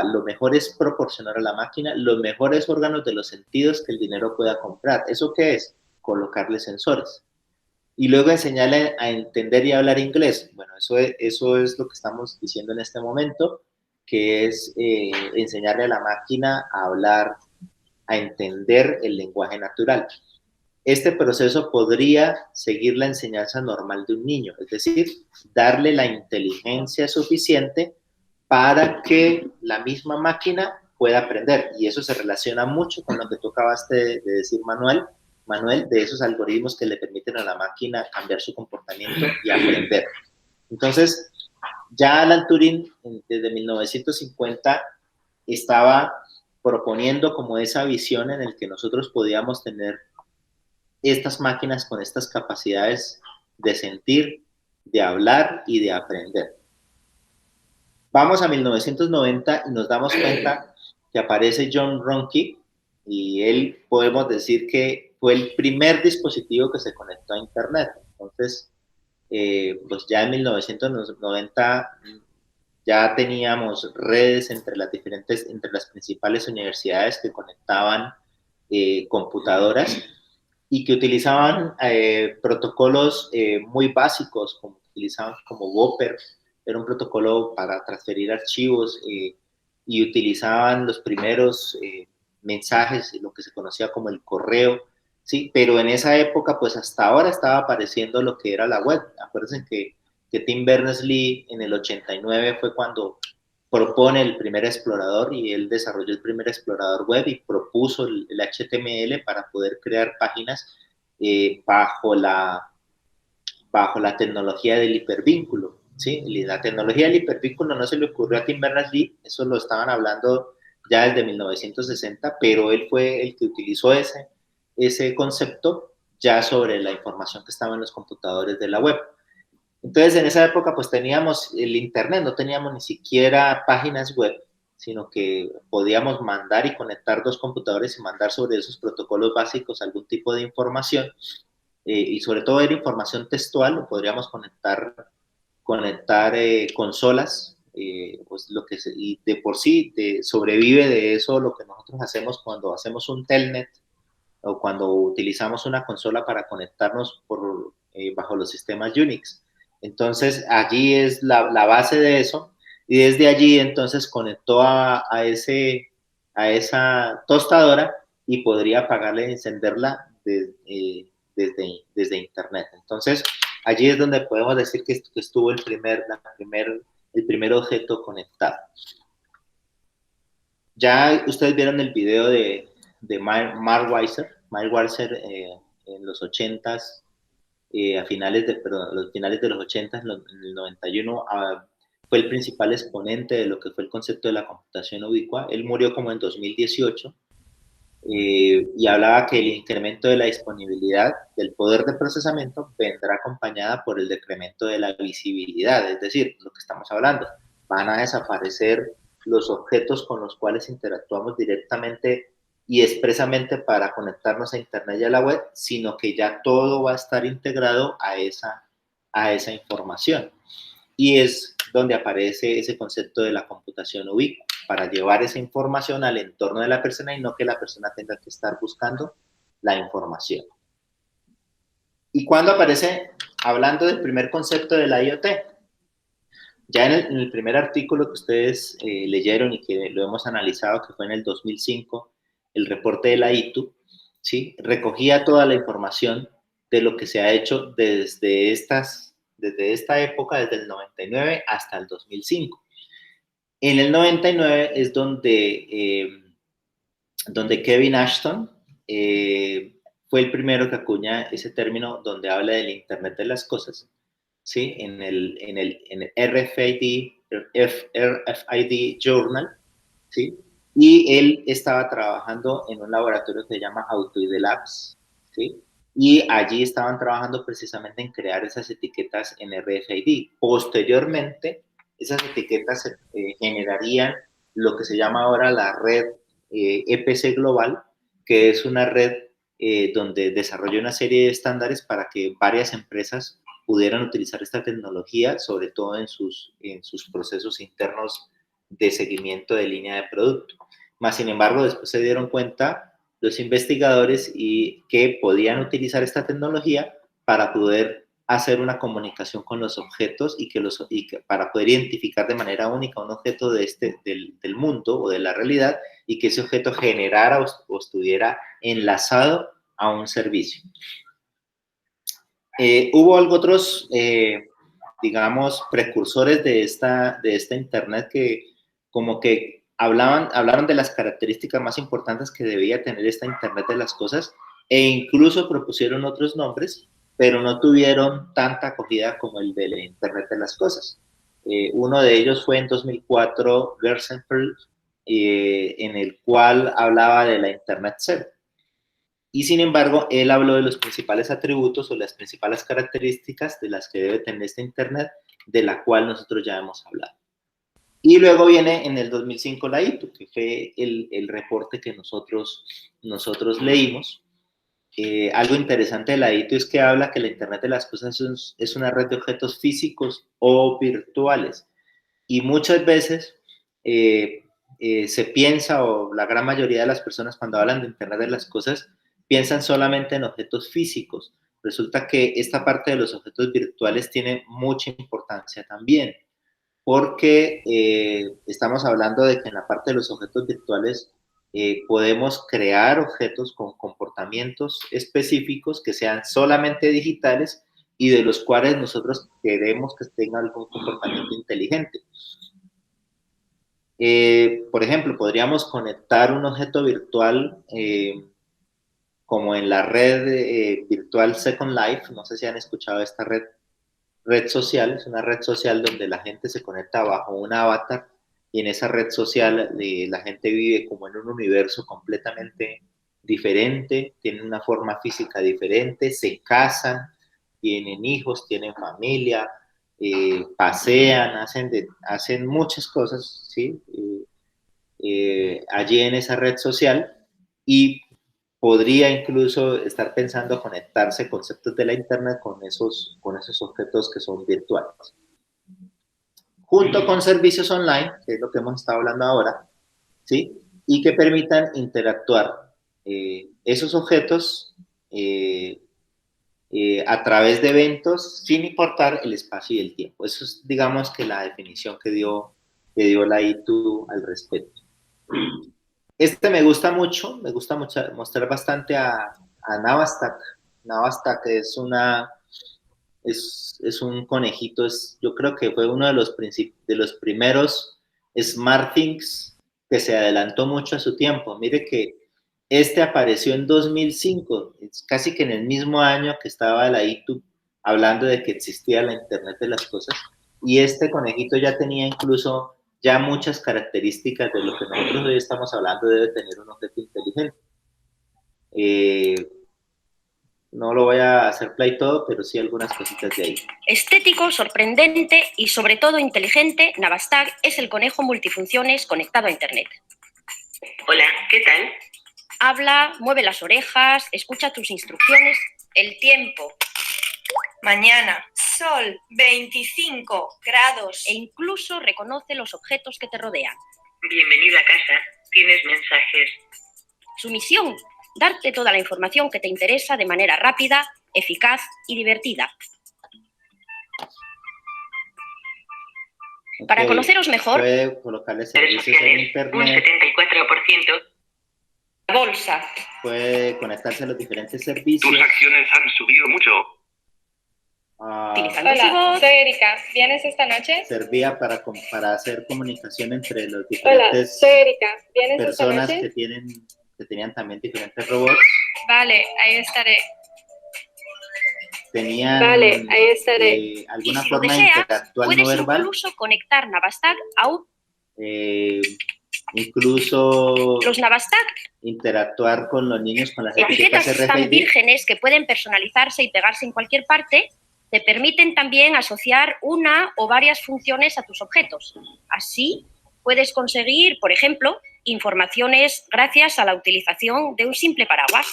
lo mejor es proporcionar a la máquina los mejores órganos de los sentidos que el dinero pueda comprar. ¿Eso qué es? Colocarle sensores. Y luego enseñarle a entender y hablar inglés. Bueno, eso es lo que estamos diciendo en este momento, que es enseñarle a la máquina a hablar, a entender el lenguaje natural. Este proceso podría seguir la enseñanza normal de un niño, es decir, darle la inteligencia suficiente para que la misma máquina pueda aprender. Y eso se relaciona mucho con lo que tú acabaste de decir, Manuel, de esos algoritmos que le permiten a la máquina cambiar su comportamiento y aprender. Entonces, ya Alan Turing, desde 1950, estaba proponiendo como esa visión en el que nosotros podíamos tener estas máquinas con estas capacidades de sentir, de hablar y de aprender. Vamos a 1990 y nos damos cuenta que aparece John Ronke, y él podemos decir que fue el primer dispositivo que se conectó a Internet. Entonces, pues ya en 1990 ya teníamos redes entre las principales universidades que conectaban computadoras y que utilizaban protocolos muy básicos, como utilizaban como Whopper, era un protocolo para transferir archivos y utilizaban los primeros mensajes, lo que se conocía como el correo, ¿sí? Pero en esa época, pues hasta ahora estaba apareciendo lo que era la web. Acuérdense que Tim Berners-Lee en el 89 fue cuando propone el primer explorador y él desarrolló el primer explorador web y propuso el HTML para poder crear páginas bajo la tecnología del hipervínculo, ¿sí? La tecnología del hipervínculo no se le ocurrió a Tim Berners-Lee, eso lo estaban hablando ya desde 1960, pero él fue el que utilizó ese concepto ya sobre la información que estaba en los computadores de la web. Entonces, en esa época, pues teníamos el Internet, no teníamos ni siquiera páginas web, sino que podíamos mandar y conectar dos computadores y mandar sobre esos protocolos básicos algún tipo de información, y sobre todo era información textual, podríamos conectar consolas, pues y de por sí sobrevive de eso lo que nosotros hacemos cuando hacemos un telnet o cuando utilizamos una consola para conectarnos bajo los sistemas Unix. Entonces, allí es la base de eso, y desde allí entonces conectó a esa tostadora y podría apagarla y encenderla desde Internet. Entonces, allí es donde podemos decir que estuvo el primer objeto conectado. Ya ustedes vieron el video de Mark Weiser. Mark Weiser en los 80s, a los finales de los 80, en el 91, fue el principal exponente de lo que fue el concepto de la computación ubicua. Él murió como en 2018 y hablaba que el incremento de la disponibilidad del poder de procesamiento vendrá acompañada por el decremento de la visibilidad, es decir, lo que estamos hablando, van a desaparecer los objetos con los cuales interactuamos directamente y expresamente para conectarnos a Internet y a la web, sino que ya todo va a estar integrado a esa información. Y es donde aparece ese concepto de la computación ubicua, para llevar esa información al entorno de la persona y no que la persona tenga que estar buscando la información. ¿Y cuándo aparece, hablando del primer concepto de la IoT? Ya en el primer artículo que ustedes leyeron y que lo hemos analizado, que fue en el 2005, el reporte de la ITU, ¿sí? Recogía toda la información de lo que se ha hecho desde esta época, desde el 99 hasta el 2005. En el 99 es donde Kevin Ashton fue el primero que acuña ese término donde habla del Internet de las cosas, ¿sí? En el RFID Journal, ¿sí? Y él estaba trabajando en un laboratorio que se llama Autoide Labs, ¿sí? Y allí estaban trabajando precisamente en crear esas etiquetas en RFID. Posteriormente, esas etiquetas generarían lo que se llama ahora la red EPC Global, que es una red donde desarrolló una serie de estándares para que varias empresas pudieran utilizar esta tecnología, sobre todo en sus procesos internos de seguimiento de línea de producto. Más sin embargo, después se dieron cuenta los investigadores y que podían utilizar esta tecnología para poder hacer una comunicación con los objetos y para poder identificar de manera única un objeto del mundo o de la realidad y que ese objeto generara o estuviera enlazado a un servicio. Hubo otros, digamos, precursores de esta Internet que como que hablaron de las características más importantes que debía tener esta Internet de las cosas e incluso propusieron otros nombres, pero no tuvieron tanta acogida como el de la Internet de las cosas. Uno de ellos fue en 2004, Gersenfeld, en el cual hablaba de la Internet Cero. Y sin embargo, él habló de los principales atributos o las principales características de las que debe tener esta Internet, de la cual nosotros ya hemos hablado. Y luego viene en el 2005 la ITU, que fue el reporte que nosotros leímos. Algo interesante de la ITU es que habla que la Internet de las cosas es una red de objetos físicos o virtuales. Y muchas veces se piensa, o la gran mayoría de las personas cuando hablan de Internet de las cosas, piensan solamente en objetos físicos. Resulta que esta parte de los objetos virtuales tiene mucha importancia también, porque estamos hablando de que en la parte de los objetos virtuales podemos crear objetos con comportamientos específicos que sean solamente digitales y de los cuales nosotros queremos que tengan algún comportamiento inteligente. Por ejemplo, podríamos conectar un objeto virtual como en la red virtual Second Life. No sé si han escuchado esta red social. Es una red social donde la gente se conecta bajo un avatar y en esa red social la gente vive como en un universo completamente diferente, tienen una forma física diferente, se casan, tienen hijos, tienen familia, pasean, hacen muchas cosas, ¿sí? Allí en esa red social, y podría incluso estar pensando conectarse conceptos de la Internet con esos objetos que son virtuales. Junto con servicios online, que es lo que hemos estado hablando ahora, ¿sí? Y que permitan interactuar esos objetos a través de eventos sin importar el espacio y el tiempo. Eso es, digamos, que la definición que dio la ITU al respecto. Este me gusta mucho mostrar bastante a Navastack. Navastack es un conejito, yo creo que fue uno de los primeros SmartThings que se adelantó mucho a su tiempo. Mire que este apareció en 2005, casi que en el mismo año que estaba la ITU hablando de que existía la Internet de las cosas, y este conejito ya tenía incluso ya muchas características de lo que nosotros hoy estamos hablando debe tener un objeto inteligente. No lo voy a hacer play todo, pero sí algunas cositas de ahí. Estético, sorprendente y sobre todo inteligente, Navastack es el conejo multifunciones conectado a Internet. Hola, ¿qué tal? Habla, mueve las orejas, escucha tus instrucciones, el tiempo. Mañana, sol, 25 grados. E incluso reconoce los objetos que te rodean. Bienvenido a casa, tienes mensajes. Su misión, darte toda la información que te interesa de manera rápida, eficaz y divertida. Okay. Para conoceros mejor, puede colocarle servicios en Internet. Un 74%. Bolsa. Puede conectarse a los diferentes servicios. Tus acciones han subido mucho. Hola, soy Erika. ¿Vienes esta noche? Servía para hacer comunicación entre los diferentes ¿Vienes personas esta noche? que tenían también diferentes robots. Vale, ahí estaré. Tenían alguna y si lo forma de deseas, interactuar puedes no verbal. Incluso conectar Navastack a un... Incluso los Navastack interactuar con los niños con las etiquetas etiquetas tan RFID. vírgenes que pueden personalizarse y pegarse en cualquier parte, te permiten también asociar una o varias funciones a tus objetos. Así, puedes conseguir, por ejemplo, informaciones gracias a la utilización de un simple paraguas.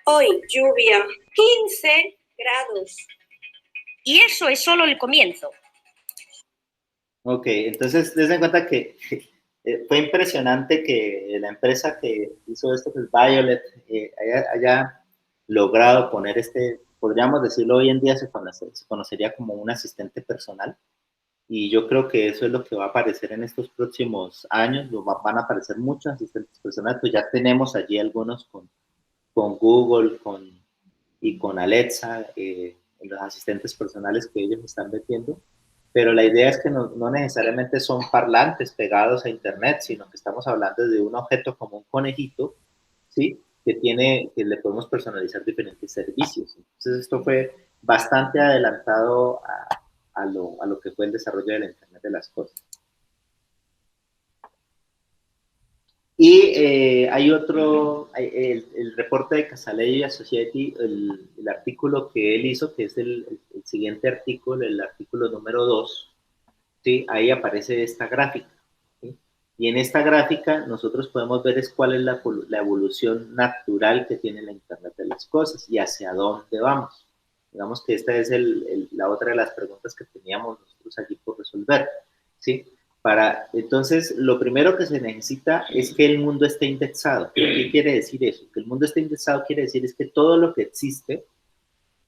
Hoy, lluvia, 15 grados. Y eso es solo el comienzo. Ok, entonces, les den cuenta que fue impresionante que la empresa que hizo esto, que es Violet, haya logrado poner podríamos decirlo hoy en día, se conocería como un asistente personal. Y yo creo que eso es lo que va a aparecer en estos próximos años. Van a aparecer muchos asistentes personales, pues ya tenemos allí algunos con Google y con Alexa, los asistentes personales que ellos están metiendo. Pero la idea es que no necesariamente son parlantes pegados a Internet, sino que estamos hablando de un objeto como un conejito, ¿sí? Que le podemos personalizar diferentes servicios. Entonces esto fue bastante adelantado a lo que fue el desarrollo de la Internet de las cosas. Y hay el reporte de Casaleggio y Associati, el artículo que él hizo, que es el siguiente artículo, el artículo número 2, ¿sí? Ahí aparece esta gráfica, ¿sí? Y en esta gráfica nosotros podemos ver cuál es la evolución natural que tiene la Internet de las cosas y hacia dónde vamos. Digamos que esta es la otra de las preguntas que teníamos nosotros allí por resolver, ¿sí? Entonces, lo primero que se necesita es que el mundo esté indexado. ¿Qué quiere decir eso? Que el mundo esté indexado quiere decir es que todo lo que existe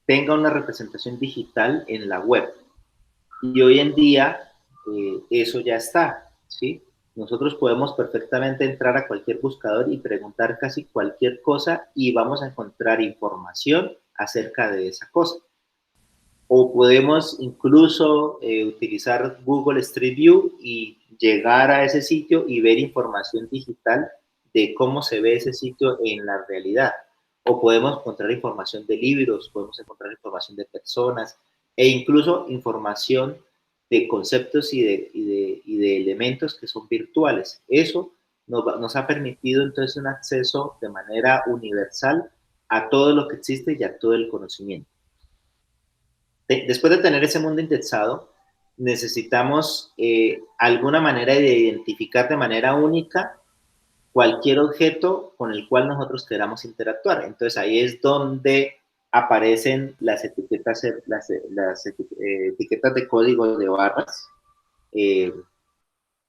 tenga una representación digital en la web. Y hoy en día eso ya está, ¿sí? Nosotros podemos perfectamente entrar a cualquier buscador y preguntar casi cualquier cosa y vamos a encontrar información acerca de esa cosa. O podemos incluso utilizar Google Street View y llegar a ese sitio y ver información digital de cómo se ve ese sitio en la realidad. O podemos encontrar información de libros, podemos encontrar información de personas e incluso información de conceptos y de elementos que son virtuales. Eso nos ha permitido entonces un acceso de manera universal a todo lo que existe y a todo el conocimiento. Después de tener ese mundo indexado, necesitamos alguna manera de identificar de manera única cualquier objeto con el cual nosotros queramos interactuar. Entonces ahí es donde aparecen las etiquetas de código de barras,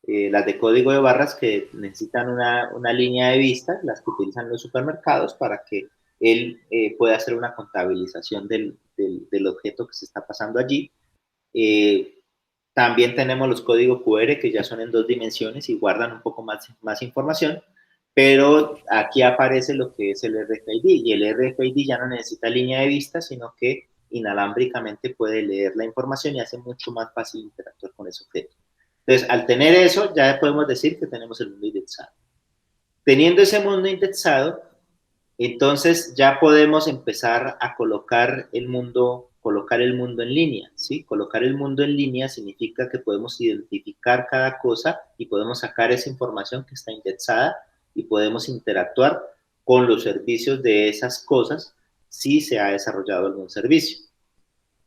las de código de barras que necesitan una línea de vista, las que utilizan los supermercados para que él pueda hacer una contabilización del objeto que se está pasando allí. También tenemos los códigos QR que ya son en 2 dimensiones y guardan un poco más información, pero aquí aparece lo que es el RFID, y el RFID ya no necesita línea de vista, sino que inalámbricamente puede leer la información y hace mucho más fácil interactuar con ese objeto. Entonces, al tener eso, ya podemos decir que tenemos el mundo indexado. Teniendo ese mundo indexado, entonces ya podemos empezar a colocar el mundo en línea, ¿sí? Colocar el mundo en línea significa que podemos identificar cada cosa y podemos sacar esa información que está indexada y podemos interactuar con los servicios de esas cosas si se ha desarrollado algún servicio.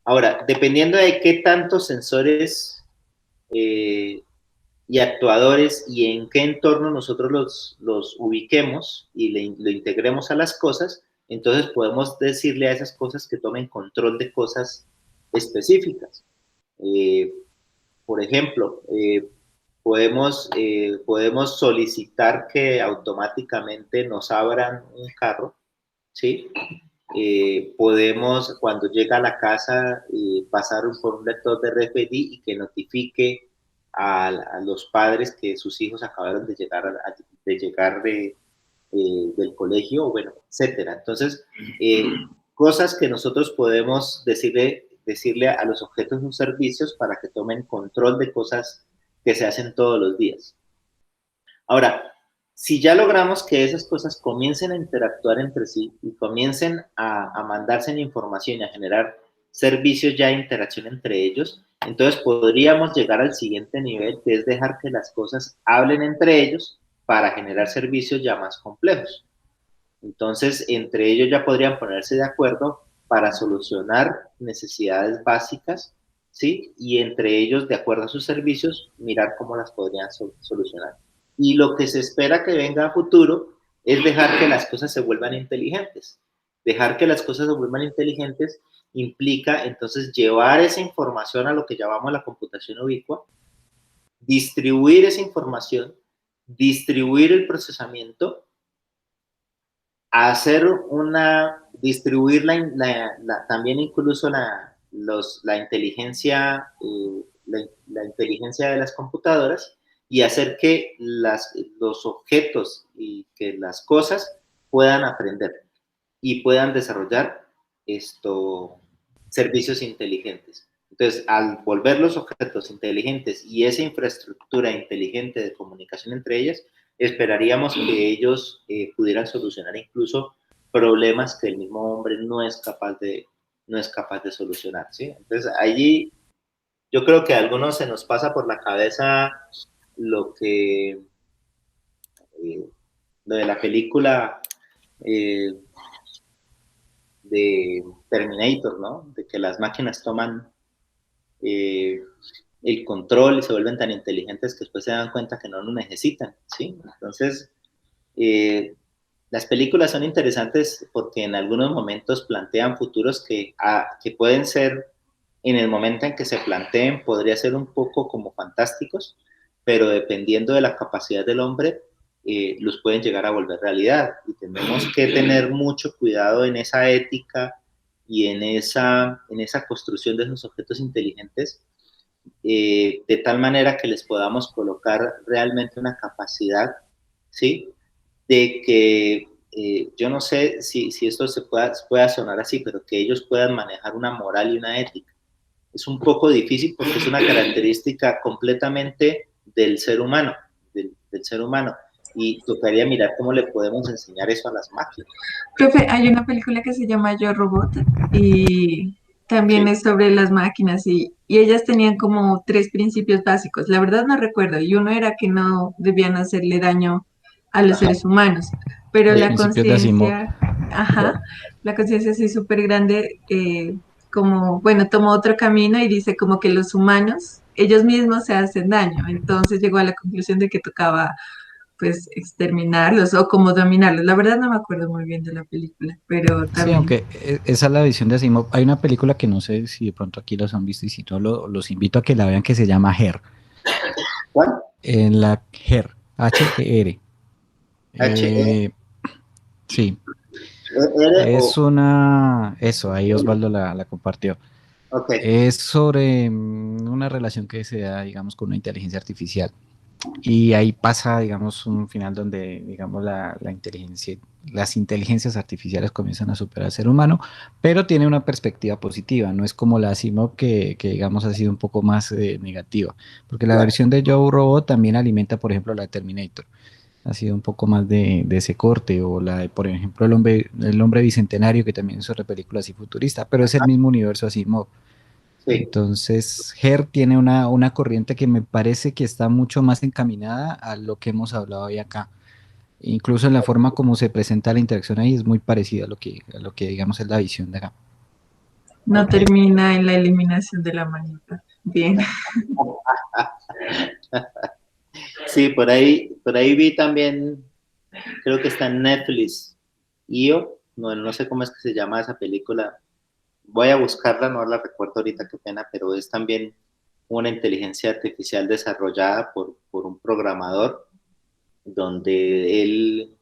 Ahora, dependiendo de qué tantos sensores y actuadores y en qué entorno nosotros los ubiquemos y lo integremos a las cosas, entonces podemos decirle a esas cosas que tomen control de cosas específicas. Por ejemplo, podemos solicitar que automáticamente nos abran un carro, ¿sí? Podemos, cuando llega a la casa, pasar por un lector de RFID y que notifique a los padres que sus hijos acabaron de llegar del colegio, bueno, etcétera. Entonces, cosas que nosotros podemos decirle a los objetos de servicios para que tomen control de cosas que se hacen todos los días. Ahora, si ya logramos que esas cosas comiencen a interactuar entre sí y comiencen a mandarse información y a generar servicios ya de interacción entre ellos, entonces podríamos llegar al siguiente nivel, que es dejar que las cosas hablen entre ellos para generar servicios ya más complejos. Entonces, entre ellos ya podrían ponerse de acuerdo para solucionar necesidades básicas, ¿sí? Y entre ellos, de acuerdo a sus servicios, mirar cómo las podrían solucionar. Y lo que se espera que venga a futuro es dejar que las cosas se vuelvan inteligentes. Dejar que las cosas se vuelvan inteligentes implica entonces llevar esa información a lo que llamamos la computación ubicua, distribuir esa información, distribuir el procesamiento, distribuir también incluso la inteligencia, la inteligencia de las computadoras, y hacer que los objetos y que las cosas puedan aprender y puedan desarrollar servicios inteligentes. Entonces, al volver los objetos inteligentes y esa infraestructura inteligente de comunicación entre ellas, esperaríamos que ellos pudieran solucionar incluso problemas que el mismo hombre no es capaz de solucionar, ¿sí? Entonces, allí yo creo que a algunos se nos pasa por la cabeza lo de la película de Terminator, ¿no? De que las máquinas toman el control y se vuelven tan inteligentes que después se dan cuenta que no lo necesitan, ¿sí? Entonces, las películas son interesantes porque en algunos momentos plantean futuros que pueden ser, en el momento en que se planteen, podría ser un poco como fantásticos, pero dependiendo de la capacidad del hombre, los pueden llegar a volver realidad. Y tenemos que tener mucho cuidado en esa ética y en esa construcción de esos objetos inteligentes, de tal manera que les podamos colocar realmente una capacidad, ¿sí? De que, yo no sé si esto pueda sonar así, pero que ellos puedan manejar una moral y una ética. Es un poco difícil porque es una característica completamente del ser humano, del ser humano. Y tocaría mirar cómo le podemos enseñar eso a las máquinas. Profe, hay una película que se llama Yo Robot y también Sí. es sobre las máquinas y ellas tenían como 3 principios básicos. La verdad no recuerdo, y uno era que no debían hacerle daño a los seres humanos, pero Sí. la Principios de Asimov. conciencia, ajá, la conciencia así súper grande, como, bueno, tomó otro camino y dice como que los humanos, ellos mismos se hacen daño. Entonces llegó a la conclusión de que tocaba pues exterminarlos o como dominarlos. La verdad no me acuerdo muy bien de la película, pero Sí, también. aunque esa es la visión de Asimov. Hay una película que no sé si de pronto aquí los han visto y si no, los invito a que la vean, que se llama Her. ¿Cuál? En la Her, H-E-R. Sí. Es una... Eso, ahí Osvaldo la compartió. Okay. Es sobre una relación que se da, digamos, con una inteligencia artificial. Y ahí pasa, digamos, un final donde, digamos, la inteligencia, las inteligencias artificiales comienzan a superar al ser humano, pero tiene una perspectiva positiva, no es como la Asimov que digamos, ha sido un poco más negativa, porque la versión de Yo Robot también alimenta, por ejemplo, la Terminator, ha sido un poco más de ese corte, o la de, por ejemplo, el hombre bicentenario, que también es otra película así futurista, pero es el mismo universo Asimov. Sí. Entonces, Her tiene una corriente que me parece que está mucho más encaminada a lo que hemos hablado hoy acá. Incluso en la forma como se presenta la interacción ahí es muy parecida a lo que digamos es la visión de acá. No termina en la eliminación de la manita. Bien. Sí, por ahí vi también, creo que está en Netflix, IO, no sé cómo es que se llama esa película. Voy a buscarla, no la recuerdo ahorita, qué pena, pero es también una inteligencia artificial desarrollada por un programador, donde él,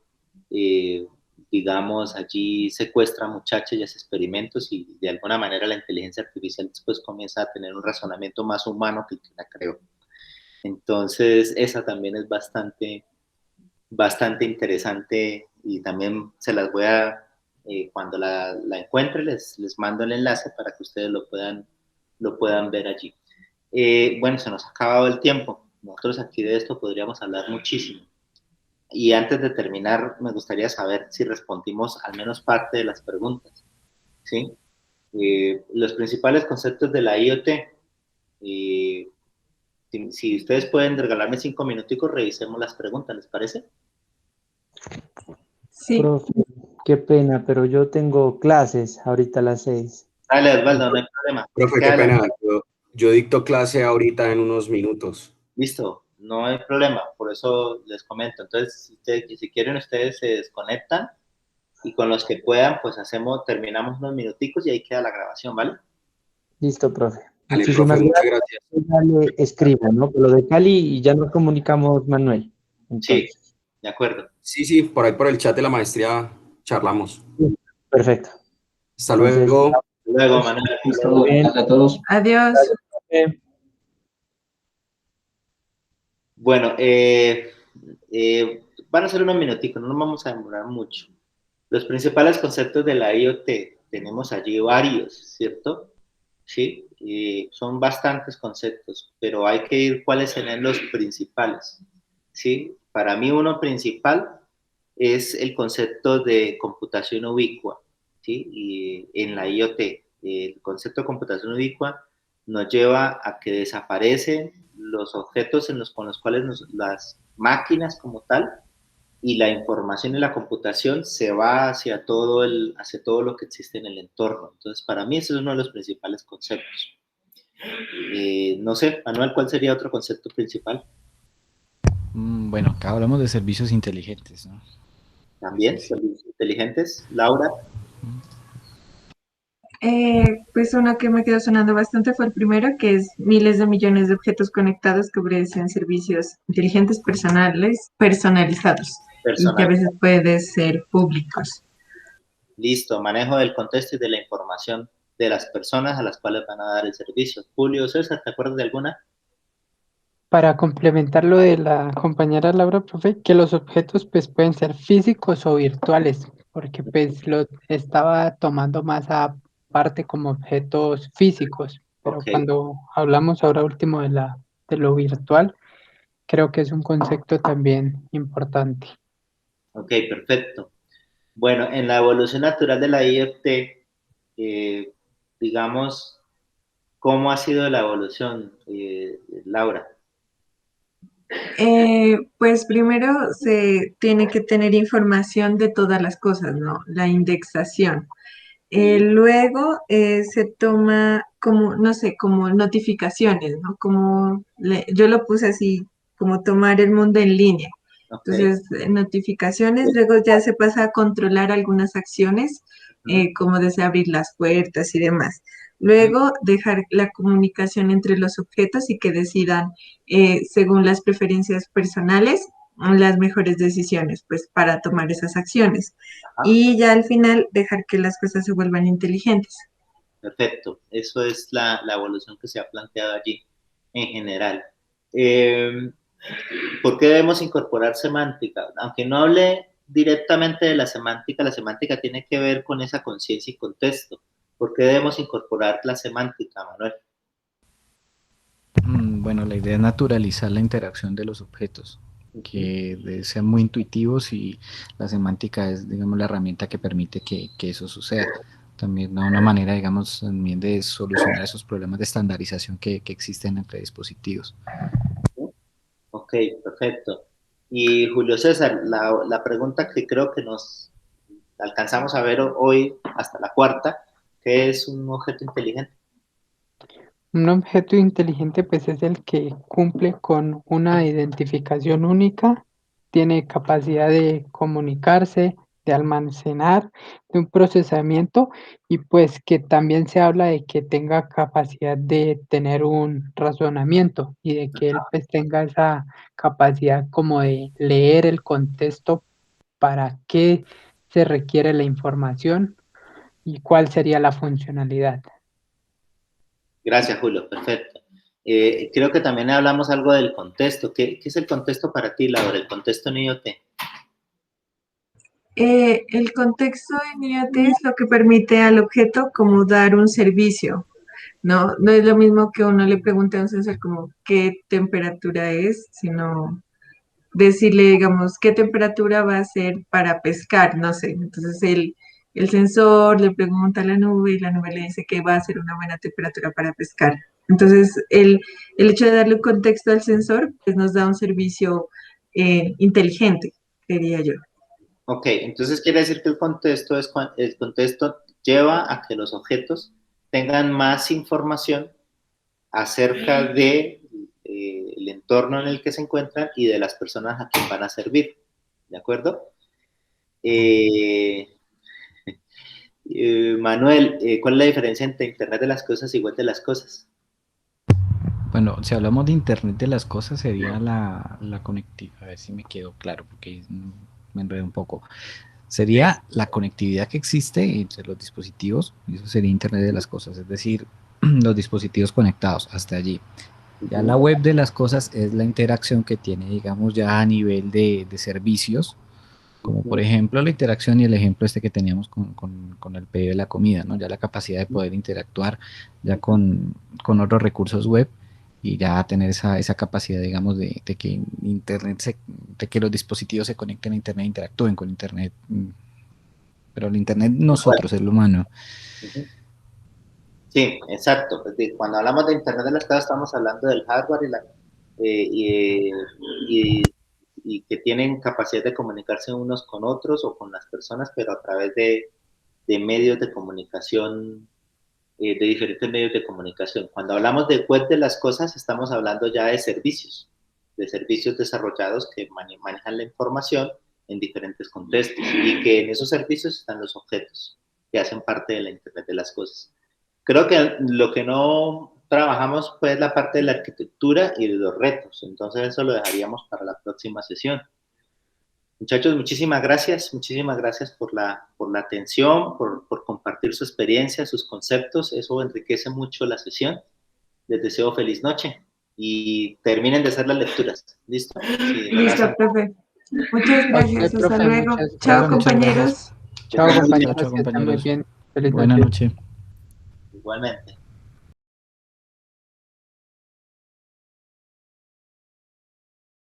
digamos, allí secuestra muchachas y hace experimentos y de alguna manera la inteligencia artificial después comienza a tener un razonamiento más humano que el que la creó. Entonces, esa también es bastante interesante y también se las voy a, cuando la encuentre, les mando el enlace para que ustedes lo puedan ver allí. Bueno, se nos ha acabado el tiempo. Nosotros aquí de esto podríamos hablar muchísimo. Y antes de terminar, me gustaría saber si respondimos al menos parte de las preguntas, ¿sí? Los principales conceptos de la IoT. Si ustedes pueden regalarme 5 minuticos, revisemos las preguntas, ¿les parece? Sí. Profe, qué pena, pero yo tengo clases ahorita a las 6. Dale, Osvaldo, no hay problema. Profe, qué pena. Yo dicto clase ahorita en unos minutos. Listo, no hay problema, por eso les comento. Entonces, si quieren, ustedes se desconectan y con los que puedan, pues terminamos unos minuticos y ahí queda la grabación, ¿vale? Listo, profe. Dale, Muchísimas profe, muchas gracias. gracias. Ya le escribo, ¿no? Por lo de Cali y ya nos comunicamos, Manuel. Entonces, sí, de acuerdo. Sí, por ahí por el chat de la maestría charlamos. Perfecto. Hasta luego. Hasta luego, Manuel. Muy bien. Gracias a todos. Adiós. Bueno, van a ser unos minuticos, no nos vamos a demorar mucho. Los principales conceptos de la IoT, tenemos allí varios, ¿cierto? Sí, son bastantes conceptos, pero hay que ir cuáles serán los principales, ¿sí? Para mí uno principal es el concepto de computación ubicua, ¿sí? Y en la IoT, el concepto de computación ubicua nos lleva a que desaparecen los objetos con los cuales las máquinas como tal y la información y la computación se va hacia todo lo que existe en el entorno. Entonces, para mí ese es uno de los principales conceptos. No sé, Manuel, ¿cuál sería otro concepto principal? Bueno, acá hablamos de servicios inteligentes, ¿no? También, servicios inteligentes. Laura. Pues uno que me quedó sonando bastante fue el primero, que es miles de millones de objetos conectados que ofrecen servicios inteligentes personalizados y que a Personal. veces pueden ser públicos. Listo, manejo del contexto y de la información de las personas a las cuales van a dar el servicio. Julio, César, ¿te acuerdas de alguna? Para complementar lo de la compañera Laura, profe, que los objetos pues pueden ser físicos o virtuales, porque pues lo estaba tomando más a parte como objetos físicos, pero Ok, cuando hablamos ahora último de lo virtual, creo que es un concepto también importante. ok, perfecto. Bueno, en la evolución natural de la IoT, digamos, ¿cómo ha sido la evolución, Laura? Pues primero se tiene que tener información de todas las cosas, ¿no? La indexación. Luego se toma como, no sé, como notificaciones, ¿no? Yo lo puse así, como tomar el mundo en línea. Ok, Entonces, notificaciones, luego ya se pasa a controlar algunas acciones, como desde abrir las puertas y demás. Luego, dejar la comunicación entre los objetos y que decidan, según las preferencias personales, las mejores decisiones, pues, para tomar esas acciones. ajá, Y ya al final, dejar que las cosas se vuelvan inteligentes. perfecto. Eso es la evolución que se ha planteado allí en general. Eh, ¿Por qué debemos incorporar semántica? Aunque no hable directamente de la semántica tiene que ver con esa conciencia y contexto. ¿Por qué debemos incorporar la semántica, Manuel? Bueno, la idea es naturalizar la interacción de los objetos, que sean muy intuitivos y la semántica es, digamos, la herramienta que permite que eso suceda. También una manera, digamos, también de solucionar esos problemas de estandarización que existen entre dispositivos. Ok, perfecto. Y Julio César, la pregunta que creo que nos alcanzamos a ver hoy hasta la cuarta, ¿qué es un objeto inteligente? Un objeto inteligente pues es el que cumple con una identificación única, tiene capacidad de comunicarse, de almacenar, de un procesamiento y pues que también se habla de que tenga capacidad de tener un razonamiento y de que él pues tenga esa capacidad como de leer el contexto para qué se requiere la información y cuál sería la funcionalidad. Gracias, Julio, perfecto. Creo que también hablamos algo del contexto. ¿Qué es el contexto para ti, Laura? El contexto en IoT. El contexto en IoT es lo que permite al objeto como dar un servicio, ¿no? No es lo mismo que uno le pregunte a un sensor como qué temperatura es, sino decirle, digamos, qué temperatura va a ser para pescar, no sé. Entonces el sensor le pregunta a la nube y la nube le dice que va a ser una buena temperatura para pescar. Entonces el hecho de darle un contexto al sensor, pues nos da un servicio inteligente, diría yo. Ok, entonces quiere decir que el contexto lleva a que los objetos tengan más información acerca de el entorno en el que se encuentran y de las personas a quien van a servir. ¿De acuerdo? Eh, Manuel, ¿cuál es la diferencia entre Internet de las cosas y web de las cosas? Bueno, si hablamos de Internet de las cosas, sería la conectividad. A ver si me quedó claro, porque me enredo un poco. Sería la conectividad que existe entre los dispositivos, y eso sería Internet de las cosas, es decir, los dispositivos conectados hasta allí. Ya la web de las cosas es la interacción que tiene, digamos, ya a nivel de servicios, como por ejemplo la interacción y el ejemplo este que teníamos con el pedido de la comida, ¿no? Ya la capacidad de poder interactuar ya con otros recursos web y ya tener esa capacidad, digamos, de que Internet de que los dispositivos se conecten a Internet, interactúen con Internet, pero el Internet nosotros, el humano. Sí, exacto. Cuando hablamos de Internet de las cosas estamos hablando del hardware y que tienen capacidad de comunicarse unos con otros o con las personas, pero a través de medios de comunicación, de diferentes medios de comunicación. Cuando hablamos de web de las cosas, estamos hablando ya de servicios desarrollados que manejan la información en diferentes contextos y que en esos servicios están los objetos que hacen parte de la Internet de las cosas. Creo que lo que no trabajamos fue la parte de la arquitectura y de los retos, entonces eso lo dejaríamos para la próxima sesión. Muchachos, muchísimas gracias por la atención, por compartir su experiencia, sus conceptos, eso enriquece mucho la sesión. Les deseo feliz noche y terminen de hacer las lecturas. ¿Listo? Sí, Listo, profe. Muchas gracias, hasta profe, luego. muchas Chao, gracias. compañeros. Chao, compañeros, Chao, que estén muy compañeros. bien. Feliz Buenas noche. noches. Igualmente.